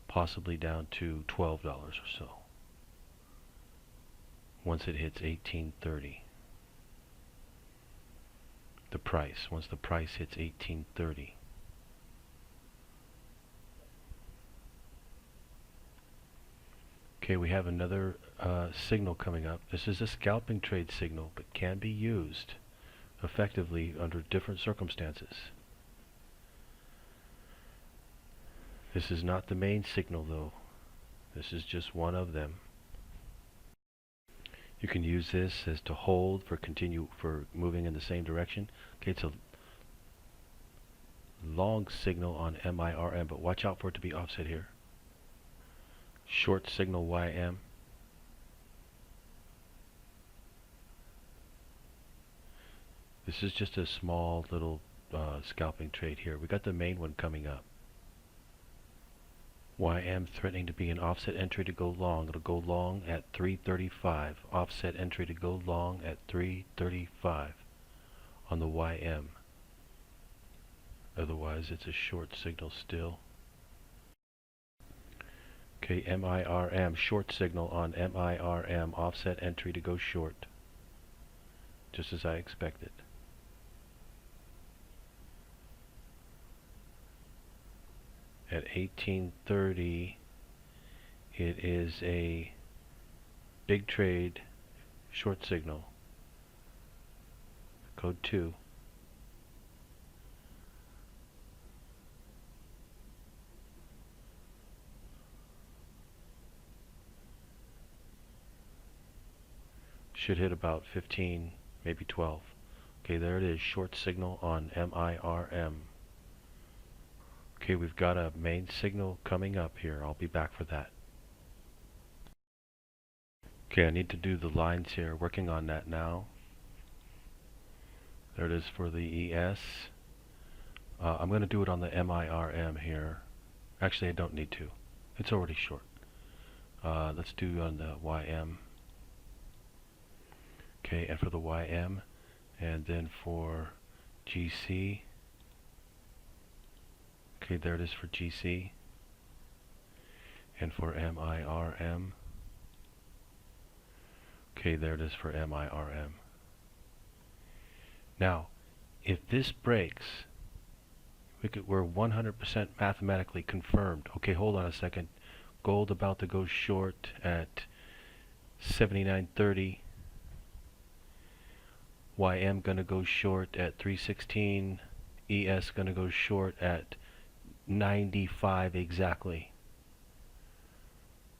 possibly down to $12 or so. Once it hits 1830. The price, once the price hits 1830. Okay, we have another signal coming up. This is a scalping trade signal, but can be used effectively under different circumstances. This is not the main signal though. This is just one of them. You can use this as to hold for moving in the same direction. Okay, it's a long signal on MIRM, but watch out for it to be offset here. Short signal YM. This is just a small little scalping trade here. We got the main one coming up. YM threatening to be an offset entry to go long. It'll go long at 335. Offset entry to go long at 335 on the YM. Otherwise it's a short signal still. Okay, MIRM, short signal on MIRM, offset entry to go short. Just as I expected. At 1830, it is a big trade, short signal, code 2. Should hit about 15, maybe 12. Okay, there it is, short signal on MIRM. Okay, we've got a main signal coming up here. I'll be back for that. Okay, I need to do the lines here. Working on that now. There it is for the ES. I'm going to do it on the MIRM here. Actually, I don't need to. It's already short. Let's do on the YM. Okay, and for the YM, and then for GC. Okay, there it is for GC. And for MIRM, okay, there it is for MIRM. Now, if this breaks, we're 100% mathematically confirmed. Okay, hold on a second. Gold about to go short at 79.30. YM gonna go short at 316. ES gonna go short at 95 exactly.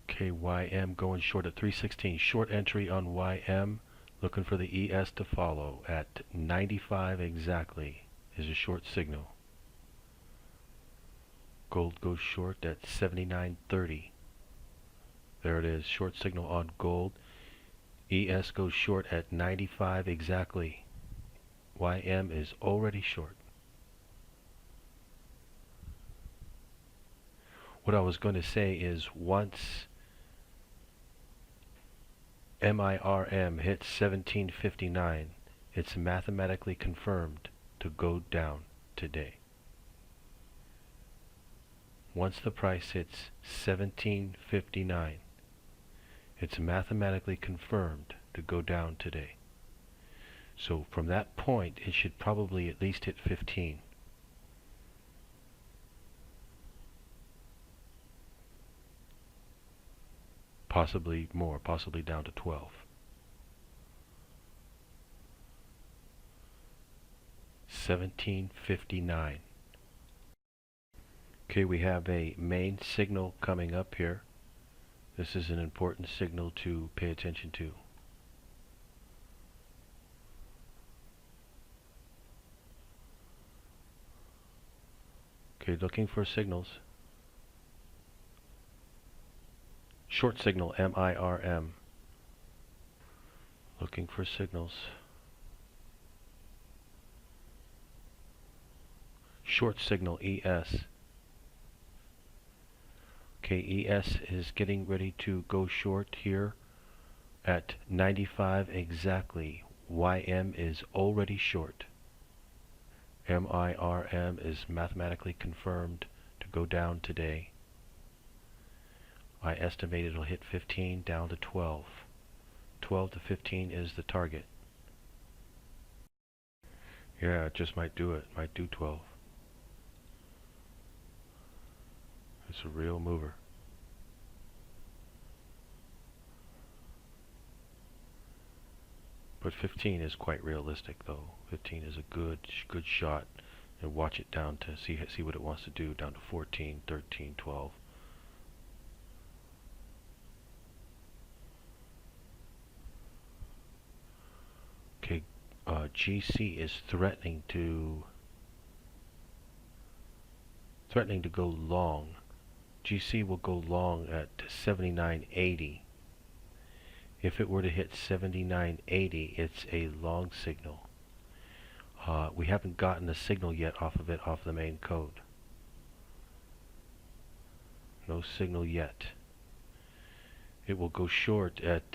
Okay, YM going short at 316. Short entry on YM. Looking for the ES to follow at 95 exactly is a short signal. Gold goes short at 79.30. There it is, short signal on gold. ES goes short at 95 exactly. YM is already short. What I was going to say is once MIRM hits 1759, it's mathematically confirmed to go down today. Once the price hits 1759, it's mathematically confirmed to go down today. So from that point, it should probably at least hit 15. Possibly more, possibly down to 12. 1759. Okay, we have a main signal coming up here. This is an important signal to pay attention to. Okay, looking for signals. Short signal MIRM. Looking for signals. Short signal ES. Okay, ES is getting ready to go short here at 95 exactly. YM is already short. MIRM is mathematically confirmed to go down today. I estimate it'll hit 15 down to 12. 12 to 15 is the target. Yeah, it just might do it. Might do 12. It's a real mover. But 15 is quite realistic, though. 15 is a good shot, and watch it down to see what it wants to do down to 14, 13, 12. Okay, GC is threatening to go long. GC will go long at 79.80. If it were to hit 79.80, it's a long signal. We haven't gotten a signal yet off of it, off the main code. No signal yet. It will go short at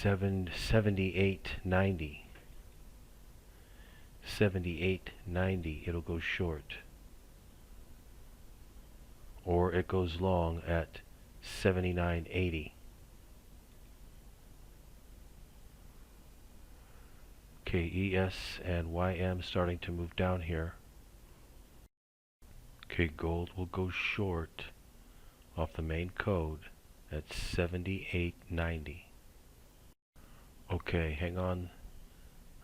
78.90. 78.90, it'll go short. Or it goes long at 79.80. Okay, ES and YM starting to move down here. Okay, gold will go short off the main code at 78.90. Okay, hang on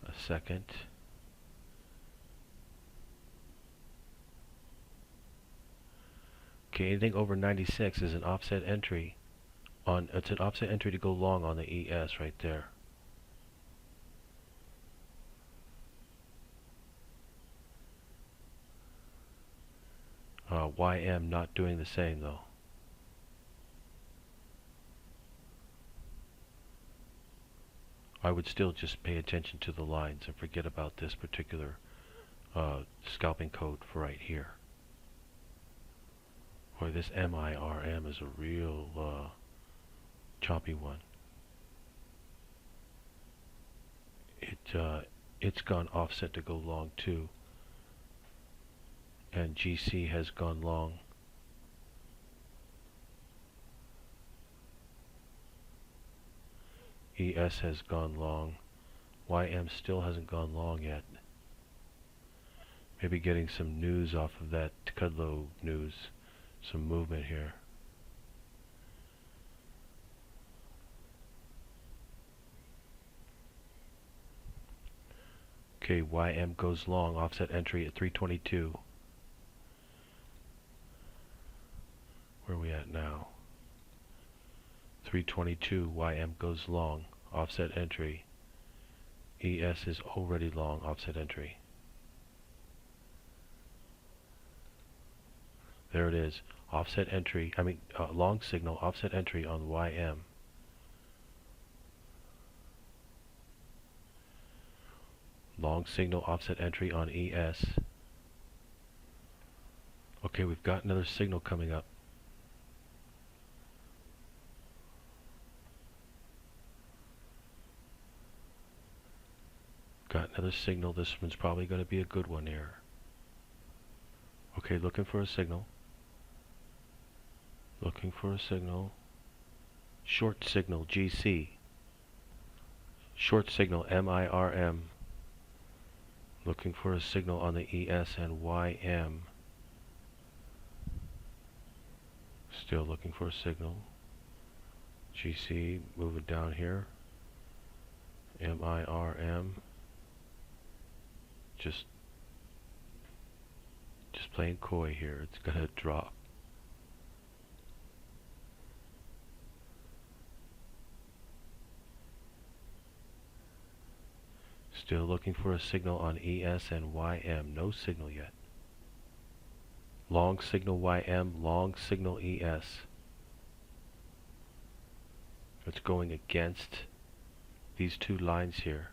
a second. Okay, anything over 96 is an offset entry. It's an offset entry to go long on the ES right there. YM not doing the same though. I would still just pay attention to the lines and forget about this particular scalping code for right here. Boy, this MIRM is a real choppy one. It's gone offset to go long too, and GC has gone long. ES has gone long. YM still hasn't gone long yet. Maybe getting some news off of that Kudlow news. Some movement here. Okay, YM goes long, offset entry at 322. Where are we at now? 322, YM goes long, offset entry. ES is already long, offset entry. There it is, offset entry, long signal, offset entry on YM. Long signal, offset entry on ES. Okay, we've got another signal coming up. Got another signal. This one's probably going to be a good one here. Okay, looking for a signal. Looking for a signal. Short signal, GC. Short signal, MIRM. Looking for a signal on the ES and YM. Still looking for a signal. GC moving down here. MIRM. Just playing coy here. It's gonna drop. Still looking for a signal on ES and YM. No signal yet. Long signal YM, long signal ES. It's going against these two lines here.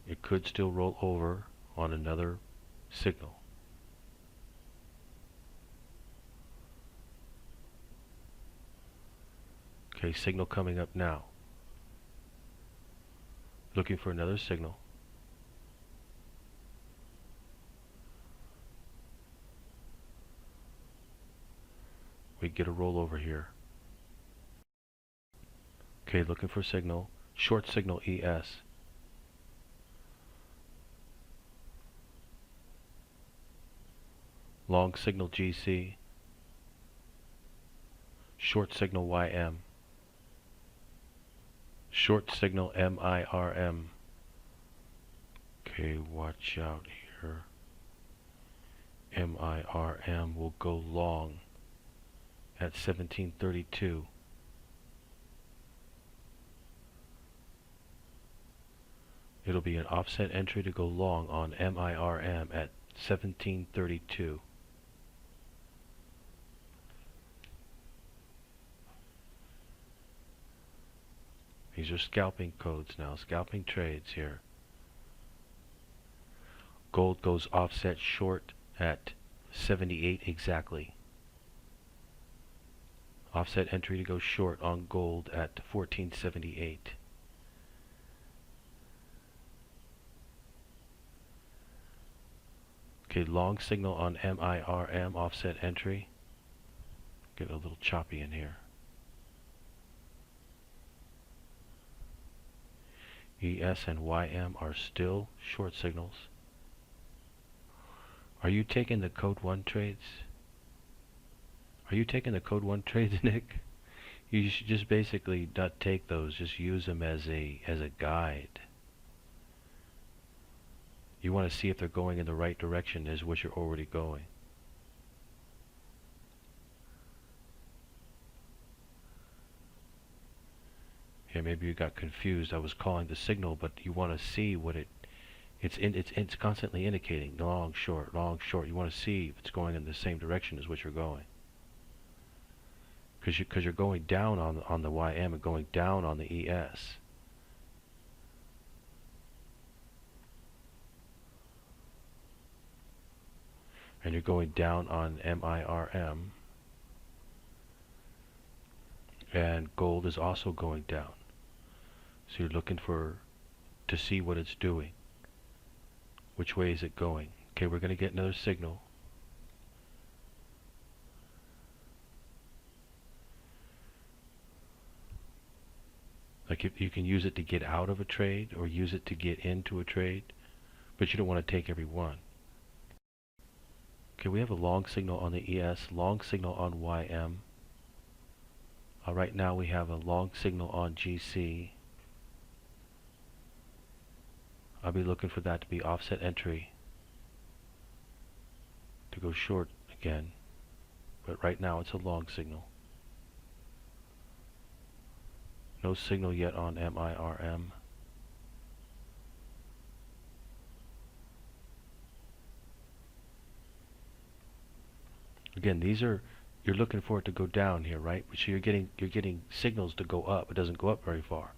It could still roll over on another signal. Okay, signal coming up now. Looking for another signal. We get a rollover here. Okay, looking for signal. Short signal ES. Long signal GC. Short signal YM. Short signal MIRM. Okay, watch out here. MIRM will go long at 1732. It'll be an offset entry to go long on MIRM at 1732. These are scalping codes now, scalping trades here. Gold goes offset short at 78 exactly. Offset entry to go short on gold at 1478. Okay, long signal on MIRM, offset entry. Get a little choppy in here. ES and YM are still short signals. Are you taking the code 1 trades? Are you taking the code 1 trades, Nick? You should just basically not take those, just use them as a guide. You want to see if they're going in the right direction as what you're already going. Yeah, maybe you got confused. I was calling the signal, but you want to see what it's constantly indicating long, short, long, short. You want to see if it's going in the same direction as what you're going. Because you're going down on the YM and going down on the ES. And you're going down on MIRM. And gold is also going down. So you're looking to see what it's doing. Which way is it going? Okay, we're going to get another signal. Like if you can use it to get out of a trade or use it to get into a trade, but you don't want to take every one. Okay, we have a long signal on the ES, long signal on YM. Right now we have a long signal on GC. I'll be looking for that to be offset entry to go short again. But right now it's a long signal. No signal yet on MIRM. Again, these are, you're looking for it to go down here, right? So you're getting signals to go up. It doesn't go up very far.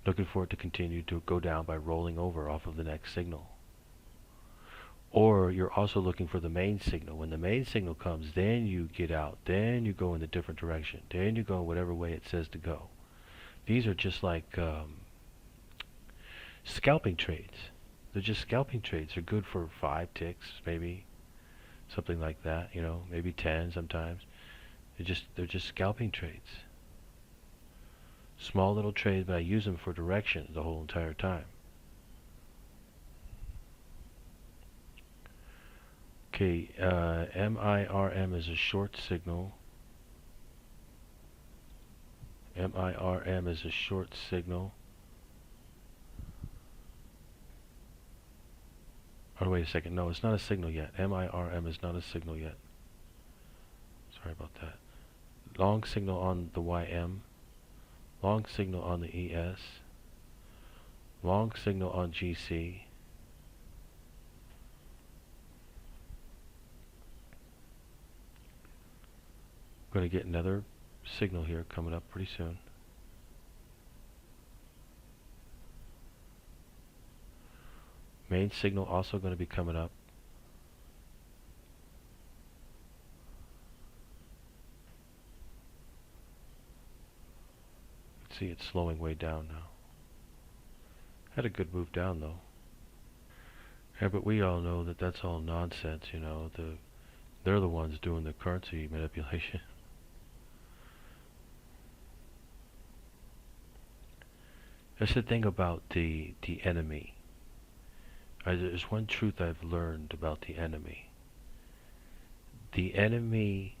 Looking for it to continue to go down by rolling over off of the next signal. Or you're also looking for the main signal. When the main signal comes, then you get out. Then you go in a different direction. Then you go whatever way it says to go. These are just like scalping trades. They're just scalping trades. They're good for 5 ticks, maybe. Something like that, you know, maybe 10 sometimes. They're just scalping trades. Small little trades, but I use them for direction the whole entire time. Okay, MIRM is a short signal. MIRM is a short signal. Oh, wait a second. No, it's not a signal yet. MIRM is not a signal yet. Sorry about that. Long signal on the YM. Long signal on the ES. Long signal on GC. I'm going to get another signal here coming up pretty soon. Main signal also going to be coming up. See, it's slowing way down now. Had a good move down though. Yeah, but we all know that that's all nonsense, you know. They're the ones doing the currency manipulation. That's the thing about the enemy. There's one truth I've learned about the enemy. The enemy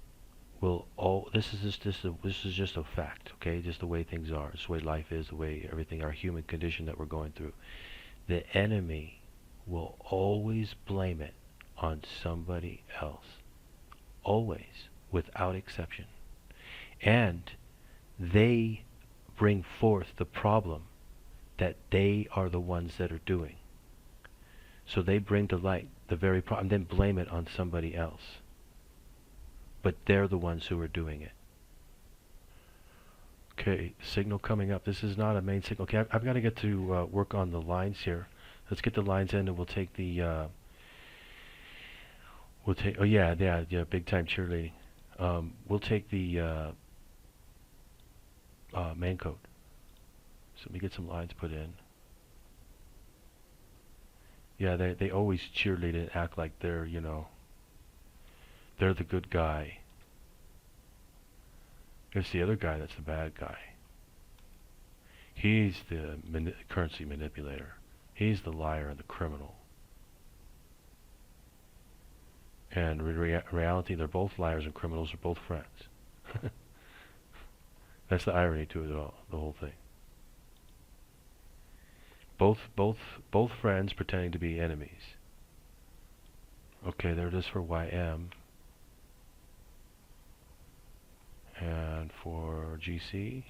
will this is just a fact, okay? Just the way things are. It's the way life is, the way everything, our human condition that we're going through. The enemy will always blame it on somebody else. Always, without exception. And they bring forth the problem that they are the ones that are doing. So they bring to light the very problem, then blame it on somebody else. But they're the ones who are doing it. Okay, signal coming up. This is not a main signal. Okay, I've got to get to work on the lines here. Let's get the lines in, and we'll take the. Oh yeah, big time cheerleading. We'll take the main code. So let me get some lines put in. Yeah, they always cheerlead and act like they're, you know, they're the good guy. It's the other guy that's the bad guy. He's the currency manipulator. He's the liar and the criminal. And in reality, they're both liars and criminals. Are both friends. That's the irony to it all, the whole thing. Both friends pretending to be enemies. Okay, there it is for YM. And for GC.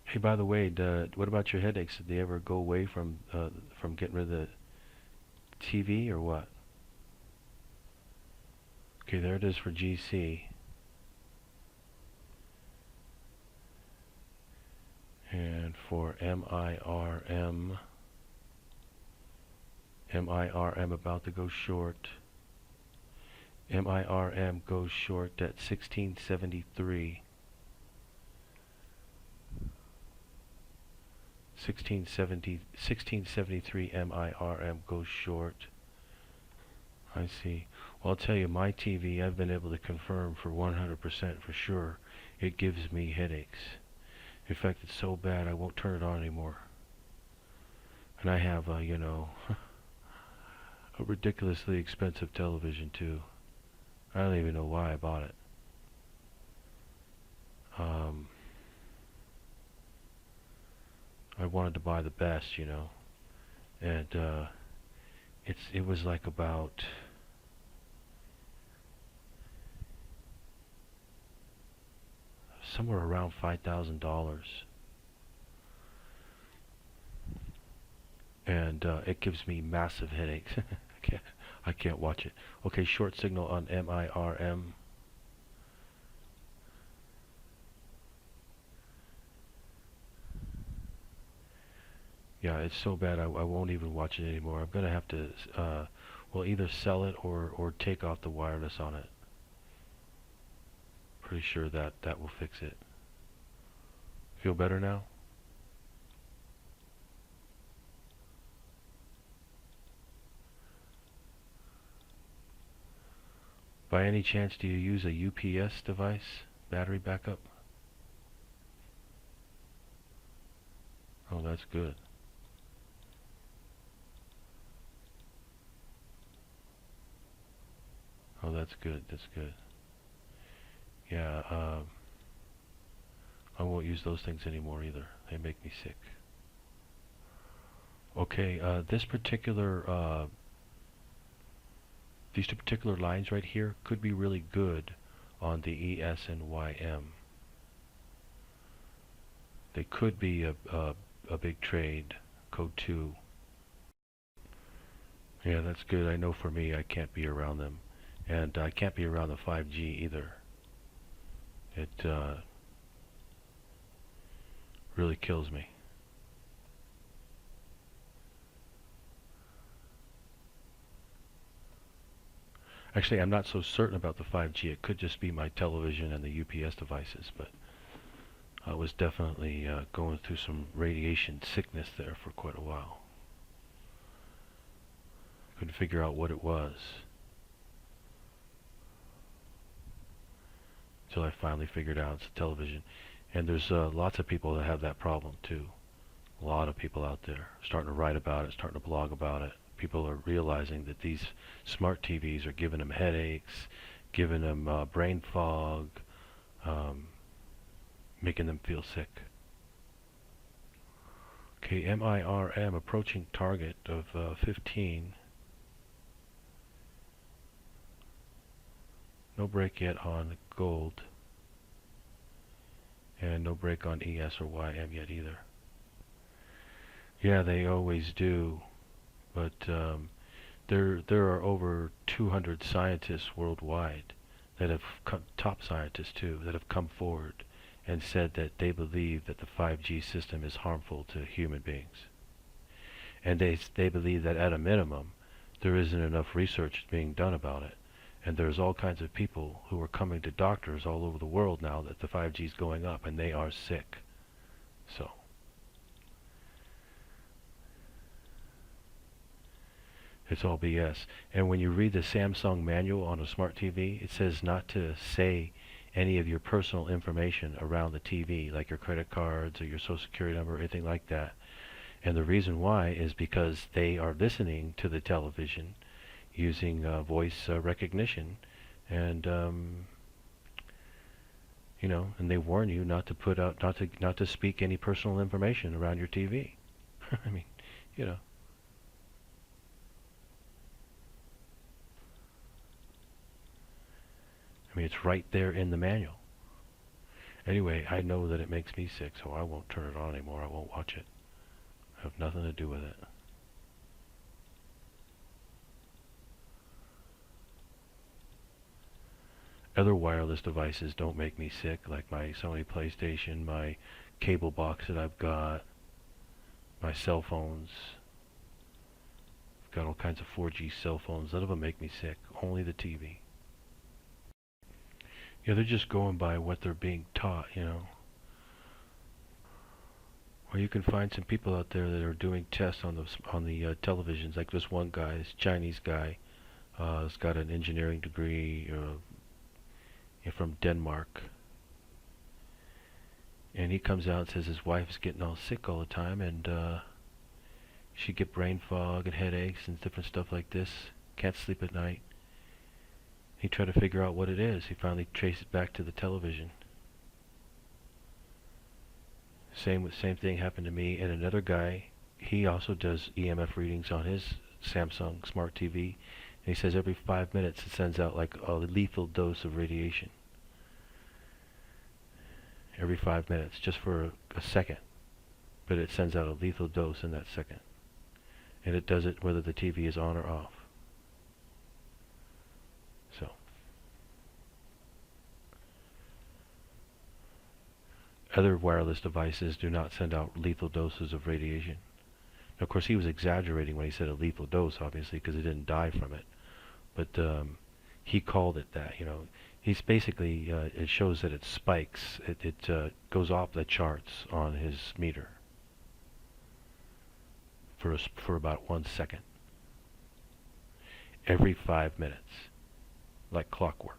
Hey, by the way, what about your headaches? Did they ever go away from getting rid of the TV or what? Okay, there it is for GC. And for MIRM, MIRM about to go short. MIRM goes short at 1673. 1673 MIRM goes short. I see. Well, I'll tell you, my TV, I've been able to confirm for 100% for sure, it gives me headaches. In fact, it's so bad I won't turn it on anymore. And I have, a ridiculously expensive television too. I don't even know why I bought it. Um, I wanted to buy the best, and it was like about somewhere around $5,000, and it gives me massive headaches. I can't watch it. Okay, short signal on MIRM. Yeah, it's so bad I won't even watch it anymore. I'm gonna have to, well, either sell it or take off the wireless on it. Pretty sure that will fix it. Feel better now? By any chance, do you use a UPS device? Battery backup? Oh, that's good. Oh, that's good. That's good. Yeah, I won't use those things anymore either. They make me sick. Okay, these two particular lines right here could be really good on the ES and YM. They could be a big trade, code 2. Yeah, that's good. I know for me, I can't be around them. And I can't be around the 5G either. It really kills me. Actually, I'm not so certain about the 5G. It could just be my television and the UPS devices, but I was definitely going through some radiation sickness there for quite a while. Couldn't figure out what it was until I finally figured out it's a television. And there's lots of people that have that problem too. A lot of people out there starting to write about it, starting to blog about it. People are realizing that these smart TVs are giving them headaches, giving them brain fog, um, making them feel sick. Okay, MIRM approaching target of 15. No break yet on gold, and no break on ES or YM yet either. Yeah, they always do, but there are over 200 scientists worldwide that have top scientists too, that have come forward and said that they believe that the 5G system is harmful to human beings. And they believe that at a minimum, there isn't enough research being done about it. And there's all kinds of people who are coming to doctors all over the world now that the 5G is going up and they are sick. So, it's all BS. And when you read the Samsung manual on a smart TV, it says not to say any of your personal information around the TV, like your credit cards or your social security number or anything like that. And the reason why is because they are listening to the television using voice recognition, and and they warn you not to put out, not to speak any personal information around your TV. I mean, you know. I mean, it's right there in the manual. Anyway, I know that it makes me sick, so I won't turn it on anymore. I won't watch it. I have nothing to do with it. Other wireless devices don't make me sick, like my Sony PlayStation, my cable box that I've got, my cell phones. I've got all kinds of 4G cell phones. None of them make me sick. Only the TV. Yeah, they're just going by what they're being taught. Or you can find some people out there that are doing tests on the televisions, like this one guy, this Chinese guy. He's got an engineering degree from Denmark. And he comes out and says his wife's getting all sick all the time, and she get brain fog and headaches and different stuff like this. Can't sleep at night. He tried to figure out what it is. He finally traced it back to the television. Same thing happened to me and another guy. He also does EMF readings on his Samsung Smart TV. And he says every 5 minutes it sends out like a lethal dose of radiation. Every 5 minutes, just for a second. But it sends out a lethal dose in that second. And it does it whether the TV is on or off. So. Other wireless devices do not send out lethal doses of radiation. Now, of course, he was exaggerating when he said a lethal dose, obviously, because he didn't die from it. But he called it that, you know. He's basically, it shows that it spikes. It goes off the charts on his meter for about 1 second. Every 5 minutes. Like clockwork.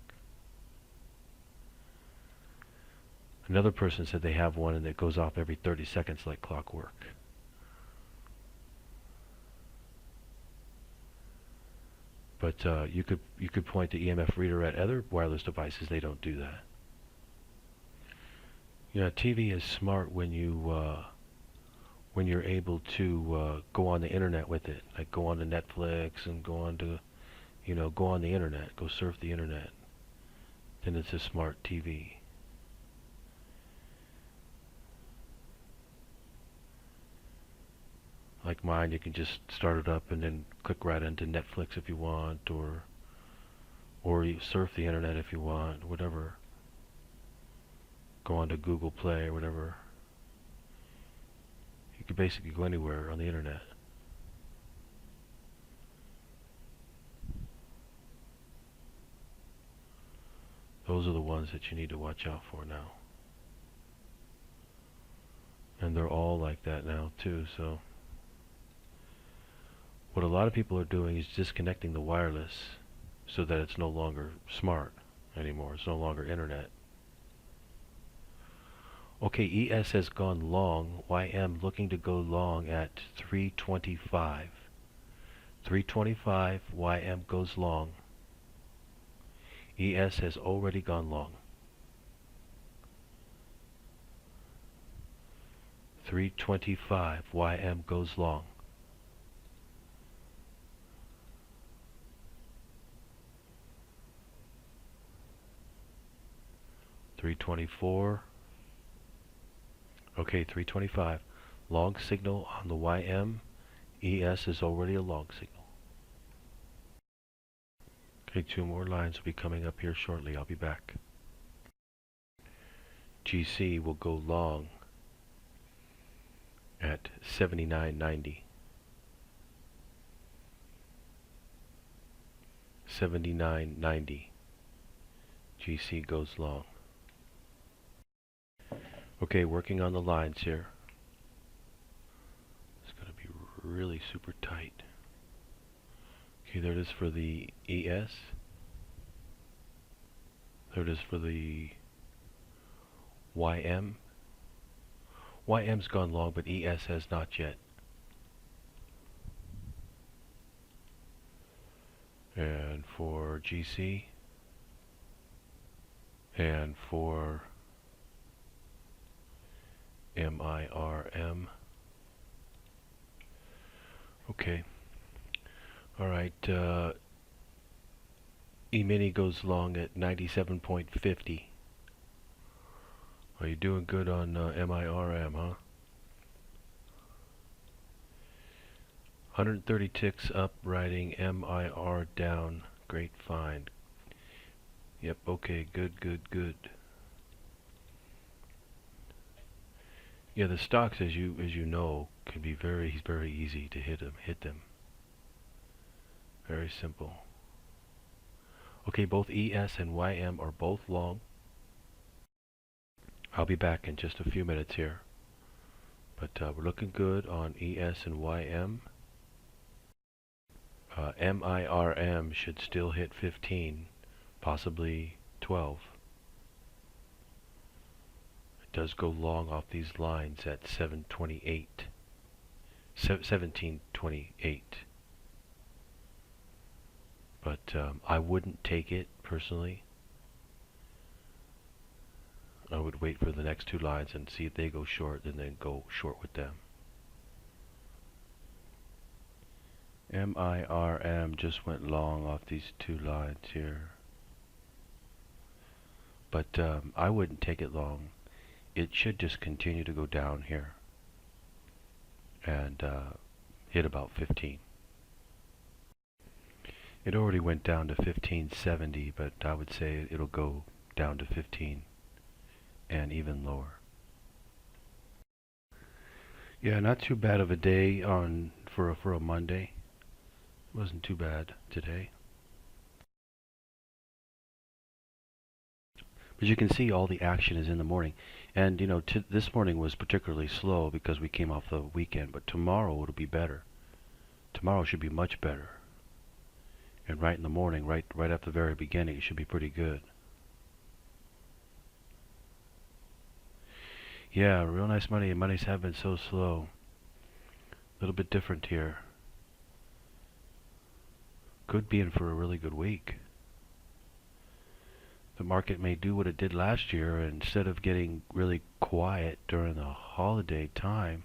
Another person said they have one and it goes off every 30 seconds like clockwork. But you could point the EMF reader at other wireless devices. They don't do that. You know, TV is smart when you're able to go on the internet with it, like go on to Netflix and go on to, go on the internet, go surf the internet. Then it's a smart TV. Like mine, you can just start it up and then click right into Netflix if you want, or you surf the internet if you want, whatever. Go on to Google Play or whatever. You can basically go anywhere on the internet. Those are the ones that you need to watch out for now. And they're all like that now too, so what a lot of people are doing is disconnecting the wireless so that it's no longer smart anymore. It's no longer internet. Okay, ES has gone long. YM looking to go long at 325. 325, YM goes long. ES has already gone long. 325, YM goes long. 324. Okay, 325. Long signal on the YM. ES is already a long signal. Okay, 2 more lines will be coming up here shortly. I'll be back. GC will go long at 79.90. 79.90. GC goes long. Okay, working on the lines here. It's going to be really super tight. Okay, there it is for the ES. There it is for the YM. YM's gone long, but ES has not yet. And for GC. And for MIRM. Okay. Alright, Emini goes long at 97.50. Are you doing good on MIRM, huh? 130 ticks up, riding MIR down. Great find. Yep, okay, good. Yeah, the stocks, as you know, can be very easy to hit them. Very simple. Okay, both ES and YM are both long. I'll be back in just a few minutes here. But we're looking good on ES and YM. MIRM should still hit 15, possibly 12. It does go long off these lines at 728, 1728. But I wouldn't take it personally. I would wait for the next two lines and see if they go short, and then go short with them. MIRM just went long off these two lines here. But I wouldn't take it long. It should just continue to go down here and hit about 15. It already went down to 1570, but I would say it'll go down to 15 and even lower. Yeah, not too bad of a day for a Monday. It wasn't too bad today. But you can see all the action is in the morning. And you know, this morning was particularly slow because we came off the weekend, but tomorrow it'll be better. Tomorrow should be much better. And right in the morning, right at the very beginning, it should be pretty good. Yeah, real nice money, and monies have been so slow. A little bit different here. Could be in for a really good week. The market may do what it did last year, and instead of getting really quiet during the holiday time,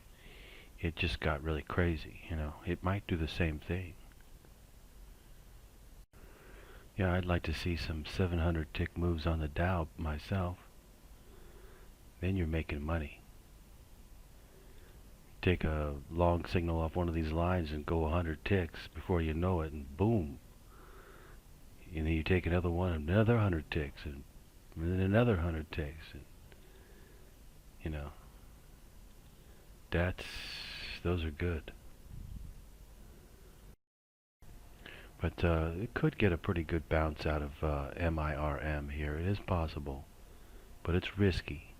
it just got really crazy. You know, it might do the same thing. Yeah, I'd like to see some 700 tick moves on the Dow myself. Then you're making money. Take a long signal off one of these lines and go 100 ticks before you know it, and boom. And then you take another one, another 100 ticks, and then another 100 ticks. And, you know, those are good. But it could get a pretty good bounce out of MIRM here. It is possible, but it's risky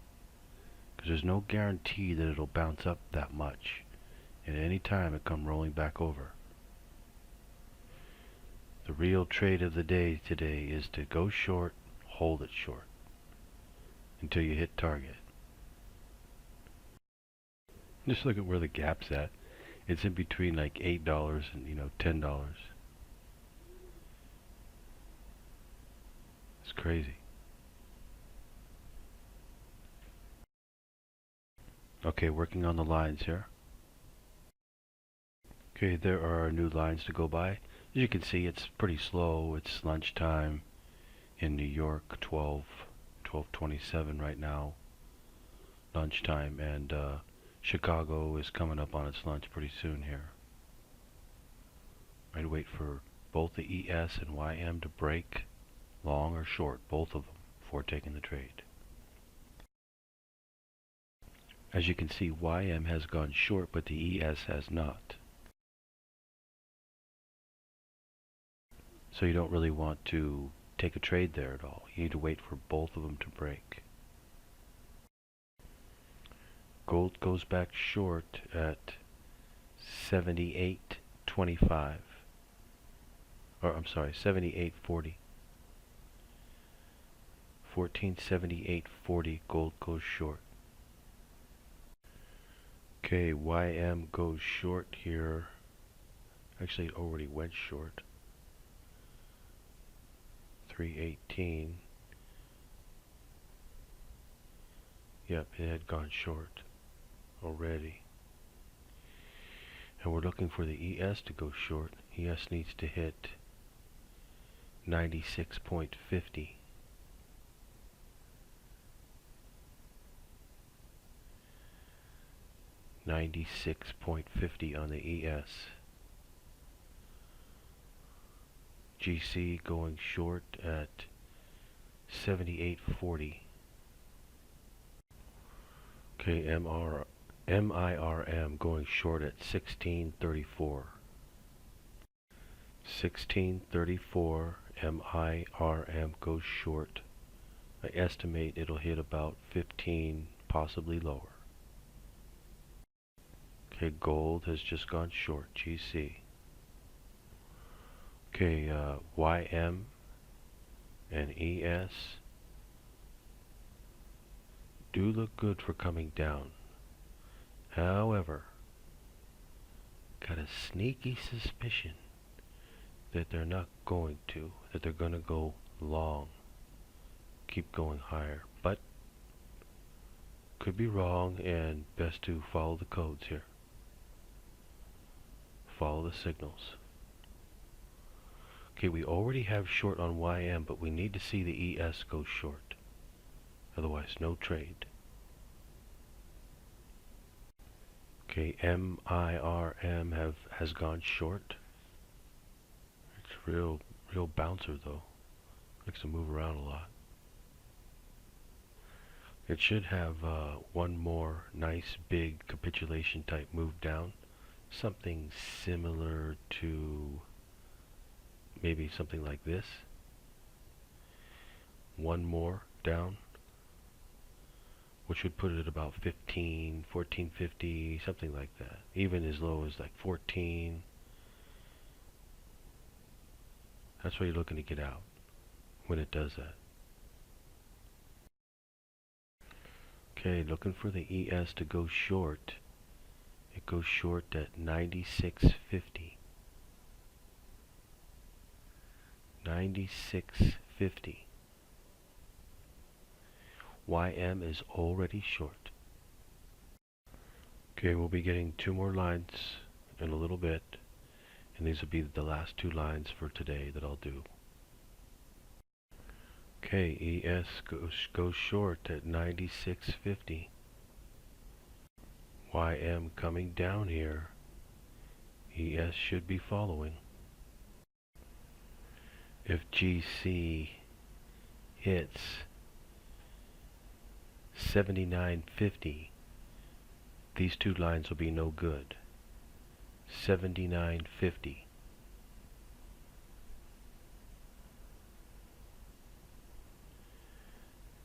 because there's no guarantee that it'll bounce up that much. At any time it come rolling back over. The real trade of the day today is to go short, hold it short until you hit target. Just look at where the gap's at. It's in between like $8 and $10. It's crazy. Okay, working on the lines here. Okay, there are new lines to go by. As you can see, it's pretty slow. It's lunchtime in New York, 12:27 right now, lunchtime, and Chicago is coming up on its lunch pretty soon here. I'd wait for both the ES and YM to break, long or short, both of them, before taking the trade. As you can see, YM has gone short, but the ES has not. So you don't really want to take a trade there at all. You need to wait for both of them to break. Gold goes back short at 78.25. Or I'm sorry, 78.40. 1478.40. Gold goes short. Okay, YM goes short here. Actually, it already went short. 318. Yep, it had gone short already. And we're looking for the ES to go short. ES needs to hit 96.50. $96.50 on the ES. GC going short at 78.40. Okay, MIRM going short at 16.34. 16.34. MIRM goes short. I estimate it'll hit about 15, possibly lower. Okay, gold has just gone short, GC. Okay, YM and ES do look good for coming down. However, got a sneaky suspicion that they're not going to, that they're going to go long, keep going higher. But could be wrong, and best to follow the codes here. Follow the signals. Okay, we already have short on YM, but we need to see the ES go short. Otherwise, no trade. Okay, MIRM has gone short. It's real bouncer though. Likes to move around a lot. It should have one more nice big capitulation type move down. Something similar to maybe something like this. One more down, which would put it at about 15, 1450, something like that. Even as low as like 14. That's why you're looking to get out when it does that. Okay, looking for the ES to go short. It goes short at 96.50. 96.50. YM is already short. Okay, we'll be getting two more lines in a little bit, and these will be the last two lines for today that I'll do. Okay, ES goes short at 96.50. YM coming down here. ES should be following. If GC hits 79.50, these two lines will be no good. 79.50.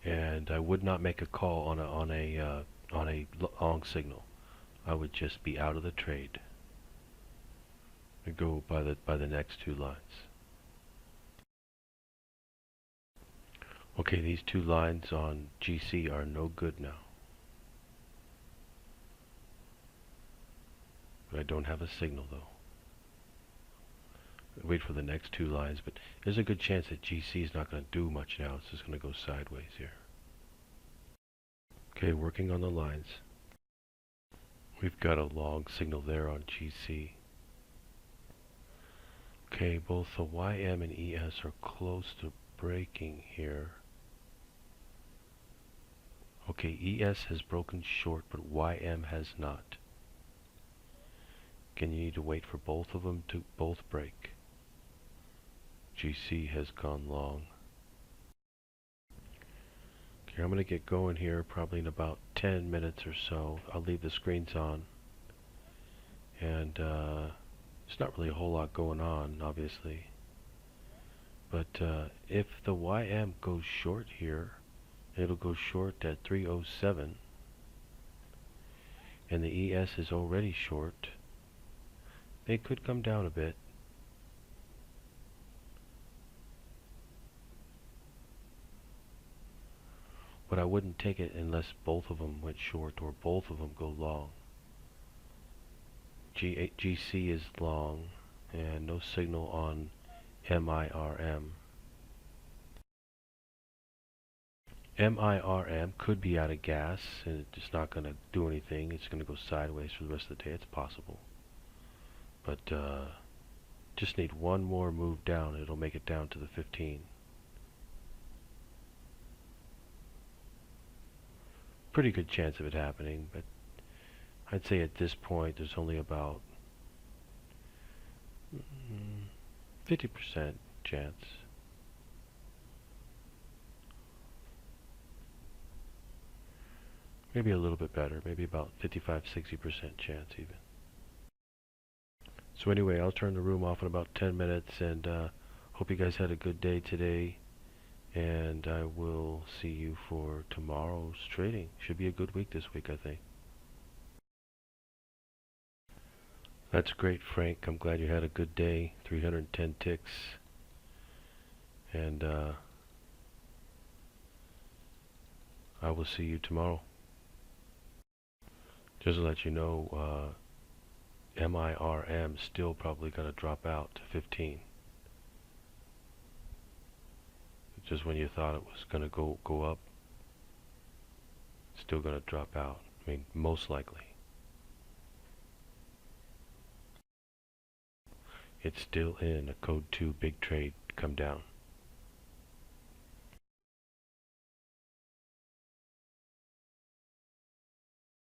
And I would not make a call on a long signal. I would just be out of the trade and go by the next two lines. Okay, these two lines on GC are no good now. I don't have a signal though. Wait for the next two lines, but there's a good chance that GC is not going to do much now. It's just going to go sideways here. Okay, working on the lines. We've got a long signal there on GC. Okay, both the YM and ES are close to breaking here. Okay, ES has broken short, but YM has not. Again, you need to wait for both of them to both break. GC has gone long. Okay, I'm going to get going here probably in about 10 minutes or so. I'll leave the screens on. And there's not really a whole lot going on, obviously. But if the YM goes short here, it'll go short at 307. And the ES is already short. They could come down a bit. But I wouldn't take it unless both of them went short or both of them go long. GC is long and no signal on MIRM. MIRM could be out of gas and it's not going to do anything. It's going to go sideways for the rest of the day. It's possible. But just need one more move down. It'll make it down to the 15. Pretty good chance of it happening, but I'd say at this point there's only about 50% chance. Maybe a little bit better, maybe about 55-60% chance even. So anyway, I'll turn the room off in about 10 minutes, and hope you guys had a good day today. And I will see you for tomorrow's trading. Should be a good week this week, I think. That's great, Frank. I'm glad you had a good day. 310 ticks. And I will see you tomorrow. Just to let you know, MIRM still probably going to drop out to 15. Just when you thought it was going to go up, it's still going to drop out. I mean, most likely. It's still in a code 2 big trade come down.